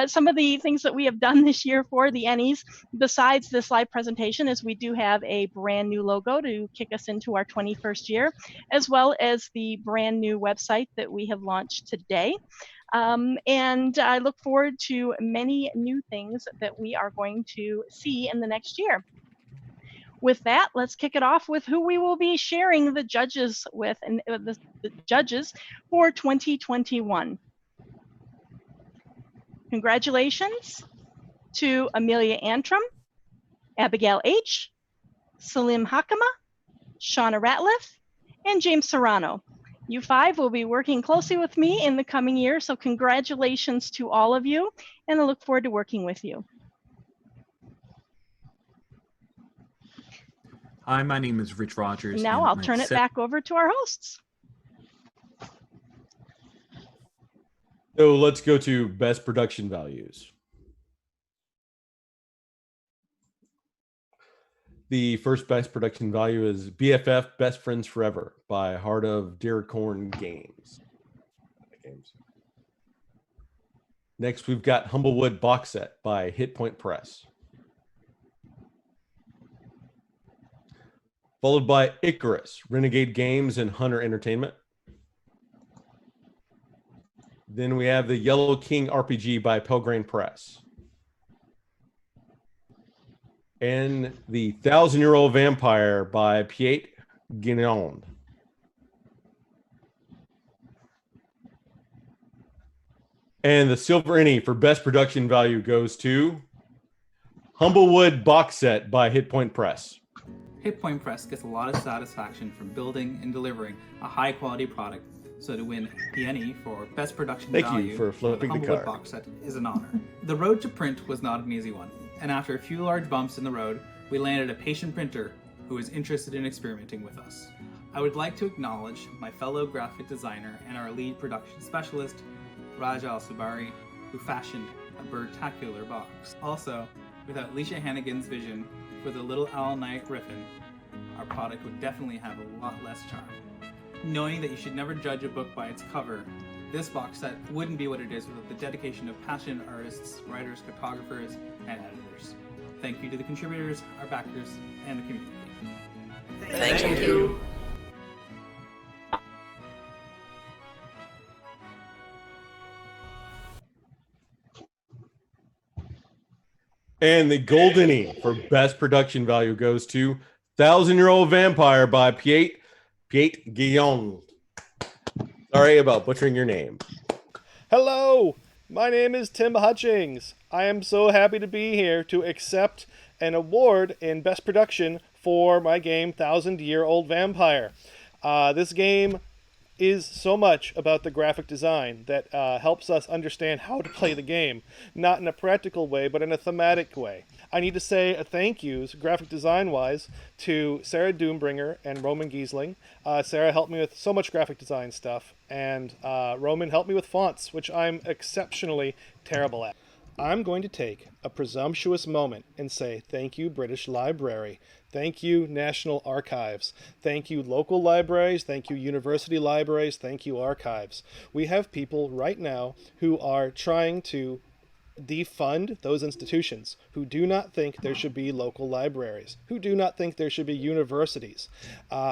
Some of the things that we have done this year for the ENNIEs, besides this live presentation, is we do have a brand new logo to kick us into our 21st year, as well as the brand new website that we have launched today. And I look forward to many new things that we are going to see in the next year. With that, let's kick it off with who we will be sharing the judges with, and the judges for 2021. Congratulations to Amelia Antrim, Abigail H., Salim Hakama, Shauna Ratliff, and James Serrano. You five will be working closely with me in the coming year, so congratulations to all of you, and I look forward to working with you. Hi, my name is Rich Rogers. Now I'll turn it back over to our hosts. So let's go to best production values. The first best production value is BFF Best Friends Forever by Heart of Deercorn Games. Next, we've got Humblewood Box Set by Hit Point Press. Followed by Icarus, Renegade Games and Hunter Entertainment. Then we have the Yellow King RPG by Pelgrane Press. And the 1,000-Year-Old Vampire by Piet Guignond. And the Silver ENNIE for best production value goes to Humblewood Box Set by Hit Point Press. Hit Point Press gets a lot of satisfaction from building and delivering a high-quality product So to win the ENNIE for Best Production Thank Value you for flipping the Humblewood card. box set is an honor. The road to print was not an easy one, and after a few large bumps in the road, we landed a patient printer who was interested in experimenting with us. I would like to acknowledge my fellow graphic designer and our lead production specialist, Raj Al-Sabari, who fashioned a bird-tacular box. Also, without Leisha Hannigan's vision for the Little Owl Night Griffin, our product would definitely have a lot less charm. Knowing that you should never judge a book by its cover, this box set wouldn't be what it is without the dedication of passionate artists, writers, cartographers, and editors. Thank you to the contributors, our backers, and the community. Thank you. And the Golden E for best production value goes to 1,000-Year-Old Vampire by Piet Guillaume. Sorry about butchering your name. Hello, my name is Tim Hutchings. I am so happy to be here to accept an award in Best Production for my game 1,000-Year-Old Vampire. This game is so much about the graphic design that helps us understand how to play the game, not in a practical way, but in a thematic way. I need to say a thank yous, graphic design-wise, to Sarah Doombringer and Roman Giesling. Sarah helped me with so much graphic design stuff, and Roman helped me with fonts, which I'm exceptionally terrible at. I'm going to take a presumptuous moment and say thank you, British Library. Thank you, National Archives. Thank you, local libraries. Thank you, university libraries. Thank you, archives. We have people right now who are trying to defund those institutions, who do not think there should be local libraries, who do not think there should be universities.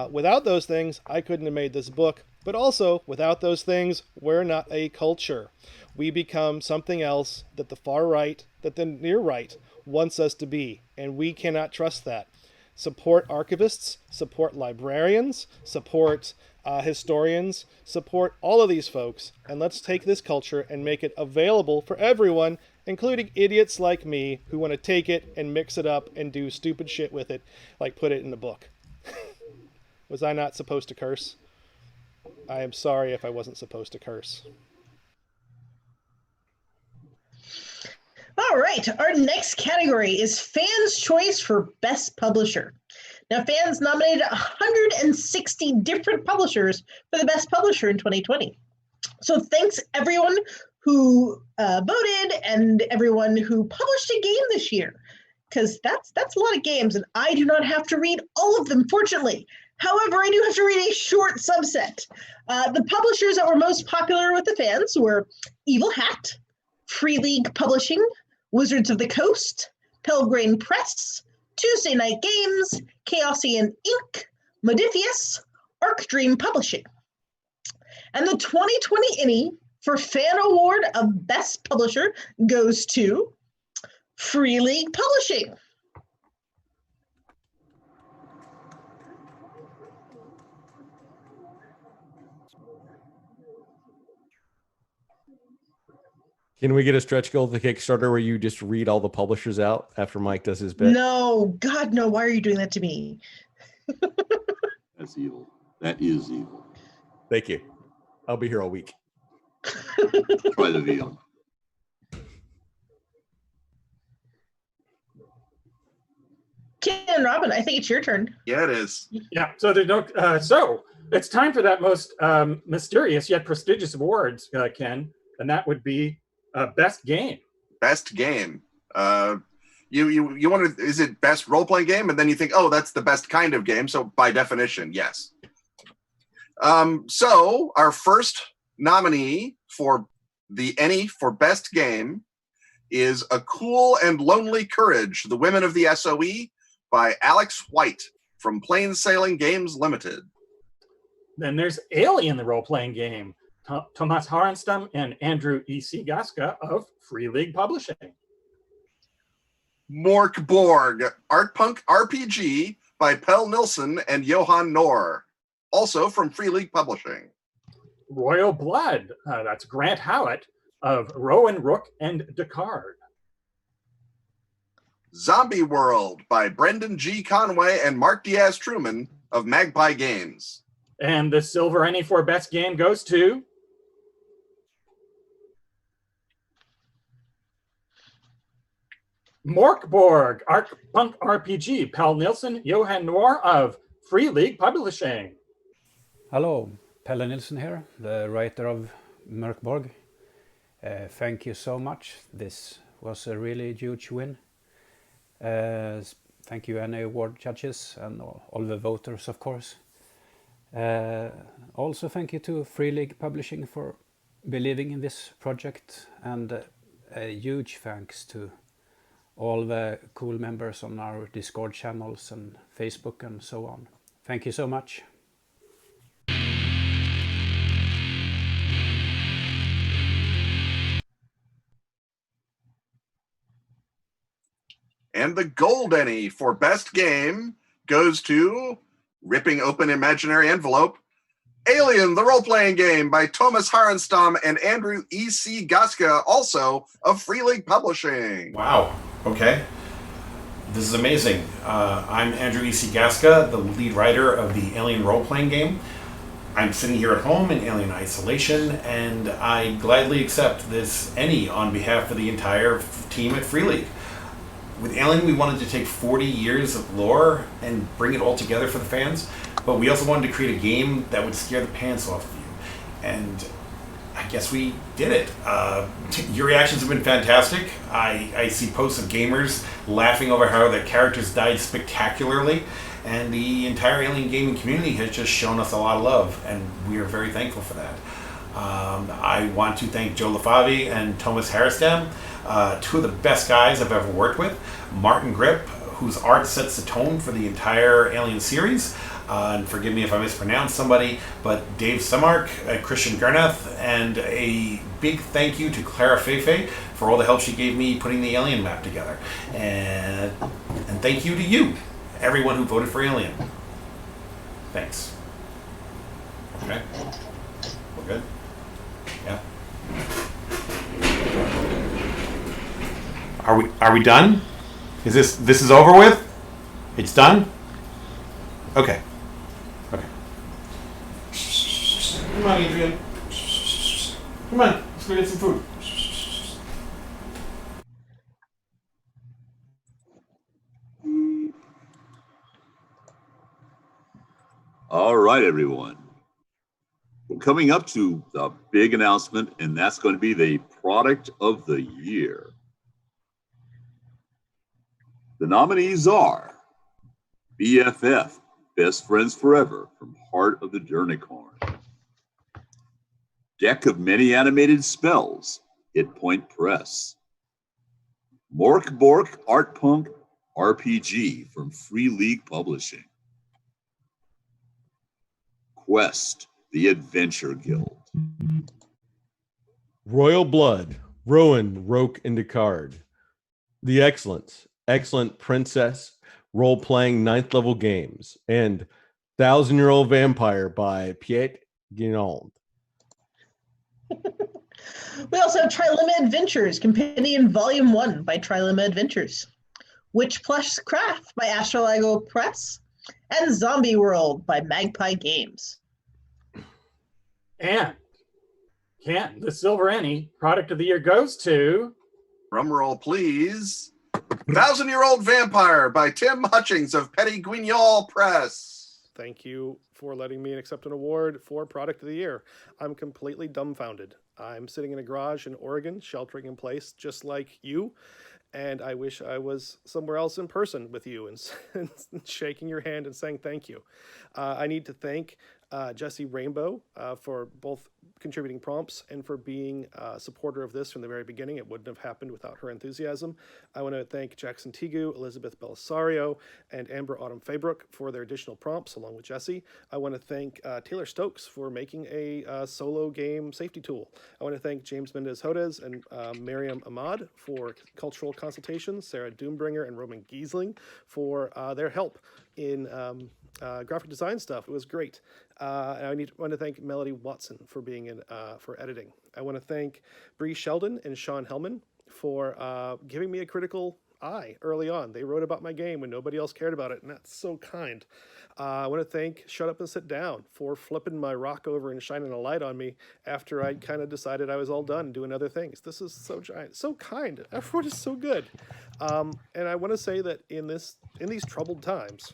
Without those things, I couldn't have made this book. But also, without those things, we're not a culture. We become something else that the far right, that the near right wants us to be, and we cannot trust that. Support archivists, support librarians, support historians, support all of these folks, and let's take this culture and make it available for everyone, including idiots like me who want to take it and mix it up and do stupid shit with it, like put it in a book. Was I not supposed to curse? I am sorry if I wasn't supposed to curse. All right, our next category is Fans' Choice for Best Publisher. Now, fans nominated 160 different publishers for the Best Publisher in 2020. So thanks everyone who voted and everyone who published a game this year, because that's a lot of games, and I do not have to read all of them, fortunately. However, I do have to read a short subset. The publishers that were most popular with the fans were Evil Hat, Free League Publishing, Wizards of the Coast, Pelgrane Press, Tuesday Night Games, Chaosian Inc., Modifius, Arc Dream Publishing. And the 2020 ENNIE for Fan Award of Best Publisher goes to Free League Publishing. Can we get a stretch goal to the Kickstarter where you just read all the publishers out after Mike does his bit? No, God, no. Why are you doing that to me? That's evil. That is evil. Thank you. I'll be here all week. Try the veal. Ken and Robin, I think it's your turn. Yeah, it is. Yeah. So there's no. So it's time for that most mysterious yet prestigious awards, Ken, and that would be best game. Best game. You want to? Is it best role playing game? And then you think, oh, that's the best kind of game. So by definition, yes. So our first nominee for the ENNIE for best game is A Cool and Lonely Courage: The Women of the SOE by Alex White from Plain Sailing Games Limited. Then there's Alien, the role-playing game. Thomas Harenstam and Andrew E.C. Gaska of Free League Publishing. Mork Borg, Art Punk RPG by Pell Nilsson and Johan Nohr, also from Free League Publishing. Royal Blood, that's Grant Howitt of Rowan Rook and Descartes. Zombie World by Brendan G. Conway and Mark Diaz Truman of Magpie Games. And the silver ENNIE for best game goes to Morkborg, Punk RPG, Pal Nilsson, Johan Noir of Free League Publishing. Hello, Pelle Nilsson here, the writer of Mörkborg. Thank you so much. This was a really huge win. Thank you, ENNIE award judges, and all the voters, of course. Also, thank you to Free League Publishing for believing in this project, and a huge thanks to all the cool members on our Discord channels and Facebook and so on. Thank you so much. And the gold ENNIE for best game goes to Ripping Open Imaginary Envelope, Alien, the role-playing game by Thomas Harenstam and Andrew E.C. Gaska, also of Free League Publishing. Wow. Okay. This is amazing. I'm Andrew E.C. Gaska, the lead writer of the Alien role-playing game. I'm sitting here at home in Alien Isolation, and I gladly accept this ENNIE on behalf of the entire team at Free League. With Alien, we wanted to take 40 years of lore and bring it all together for the fans, but we also wanted to create a game that would scare the pants off of you. And I guess we did it. Your reactions have been fantastic. I see posts of gamers laughing over how their characters died spectacularly, and the entire Alien gaming community has just shown us a lot of love, and we are very thankful for that. I want to thank Joe LaFavi and Thomas Harristam, two of the best guys I've ever worked with. Martin Grip, whose art sets the tone for the entire Alien series. And forgive me if I mispronounce somebody, but Dave Semark, Christian Gerneth, and a big thank you to Clara Feifei for all the help she gave me putting the Alien map together. And thank you to you, everyone who voted for Alien. Thanks. Okay. We're good? Yeah. Are we done? Is this is over with? It's done? Okay. Okay. Come on, Adrian. Come on, let's go get some food. All right, everyone. We're coming up to the big announcement, and that's going to be the product of the year. The nominees are BFF, Best Friends Forever, from Heart of the Durnicorn. Deck of Many Animated Spells, Hit Point Press. Morkborg Art Punk RPG from Free League Publishing. Quest, the Adventure Guild. Royal Blood, Rowan, Roke, and Descartes. The Excellent Princess, role-playing 9th level games, and 1,000-Year-Old Vampire by Piet Guinaud. We also have Trilemma Adventures, Compendium Volume 1 by Trilemma Adventures, Witch Plush Craft by Astrolago Press, and Zombie World by Magpie Games. And the silver ENNIE product of the year goes to... Drumroll, please. 1,000-Year-Old Vampire by Tim Hutchings of Petit Guignol Press. Thank you for letting me accept an award for Product of the Year. I'm completely dumbfounded. I'm sitting in a garage in Oregon, sheltering in place, just like you, and I wish I was somewhere else in person with you and shaking your hand and saying thank you. I need to thank Jesse Rainbow for both contributing prompts and for being a supporter of this from the very beginning. It wouldn't have happened without her enthusiasm. I want to thank Jackson Tigu, Elizabeth Belisario, and Amber Autumn Faybrook for their additional prompts, along with Jesse. I want to thank Taylor Stokes for making a solo game safety tool. I want to thank James Mendez-Hodez and Miriam Ahmad for cultural consultations, Sarah Doombringer and Roman Giesling for their help in graphic design stuff. It was great. And want to thank Melody Watson for being in for editing. I want to thank Bree Sheldon and Sean Hellman for giving me a critical eye early on. They wrote about my game when nobody else cared about it, and that's so kind. I want to thank Shut Up and Sit Down for flipping my rock over and shining a light on me after I kind of decided I was all done doing other things. This is so giant, so kind. Everyone is so good. And I want to say that in these troubled times,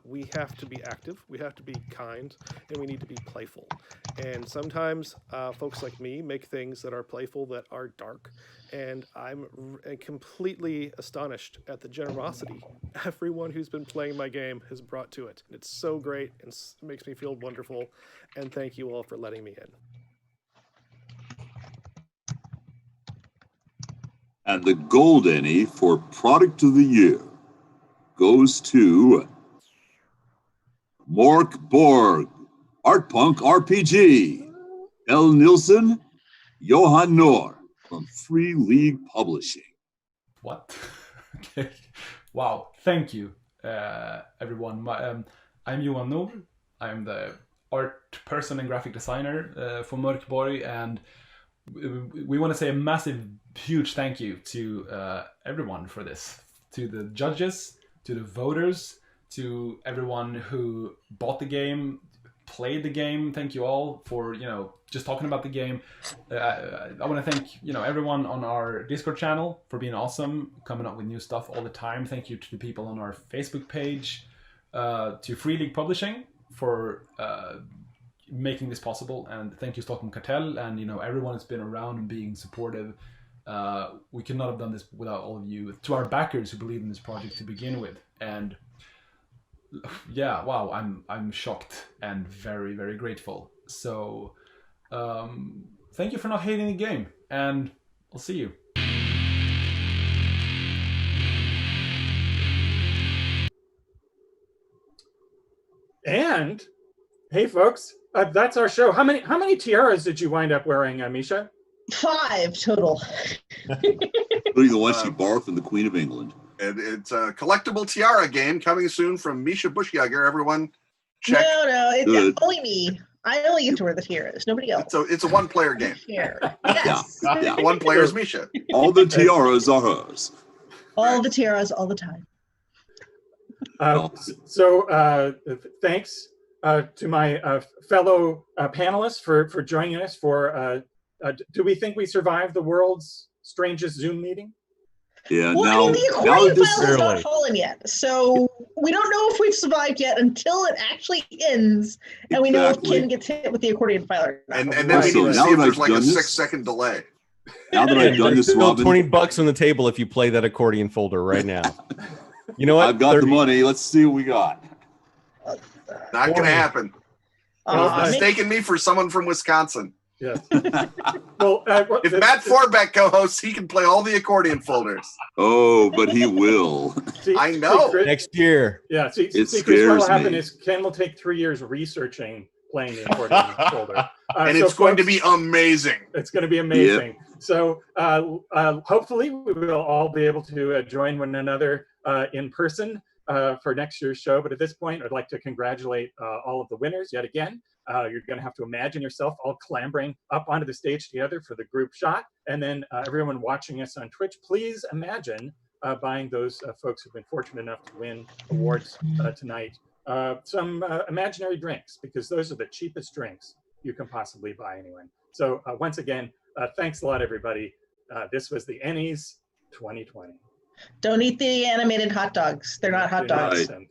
we have to be active, we have to be kind, and we need to be playful. And sometimes folks like me make things that are playful, that are dark, and I'm completely astonished at the generosity everyone who's been playing my game has brought to it. It's so great, and it makes me feel wonderful, and thank you all for letting me in. And the gold ENNIE for Product of the Year goes to Mork Borg, Art Punk RPG, L. Nilsson, Johan Noor from Free League Publishing. What? Okay. Wow. Thank you, everyone. I'm Johan Noor. I'm the art person and graphic designer for Mork Borg, and we want to say a massive, huge thank you to everyone for this. To the judges, to the voters, to everyone who bought the game, played the game. Thank you all for, just talking about the game. I want to thank, everyone on our Discord channel for being awesome, coming up with new stuff all the time. Thank you to the people on our Facebook page, to Free League Publishing for making this possible, and thank you Stockholm Cartel and everyone that's been around and being supportive. We could not have done this without all of you. To our backers who believed in this project to begin with, and yeah, wow, I'm shocked and very, very grateful. So thank you for not hating the game, and I'll see you. And hey folks, that's our show. How many tiaras did you wind up wearing, Misha? 5 total. Including the one she borrowed from the Queen of England. And it's a collectible tiara game coming soon from Misha Bushjager. Everyone check. No, it's only me. I only get to wear the tiaras. Nobody else. So it's a one-player game. Yes. Yeah. One player is Misha. All the tiaras are hers. All the tiaras, all the time. Thanks to my fellow panelists for joining us for. Do we think we survived the world's strangest Zoom meeting? Yeah. Well, the accordion file has not fallen yet, so we don't know if we've survived yet until it actually ends, and we know if Ken gets hit with the accordion file or not. And then we need to see if there's like a 6-second delay. Now that I've done this, still Robin, $20 on the table if you play that accordion folder right now. You know what? I've got the money. Let's see what we got. Not going to happen. Mistaking me for someone from Wisconsin. Yes. Well, if Matt Forbeck co-hosts, he can play all the accordion folders. Oh, but he will. I know. Next year. Yeah. See, It Chris, what will scares happen me. is Ken will take 3 years researching playing the accordion folder. And it's going to be amazing. It's going to be amazing. So hopefully we will all be able to join one another in person for next year's show. But at this point, I'd like to congratulate all of the winners yet again. You're going to have to imagine yourself all clambering up onto the stage together for the group shot. And then everyone watching us on Twitch, please imagine buying those folks who've been fortunate enough to win awards tonight some imaginary drinks, because those are the cheapest drinks you can possibly buy anyway. So once again, thanks a lot, everybody. This was the ENNIEs 2020. Don't eat the animated hot dogs. They're not hot dogs. Right.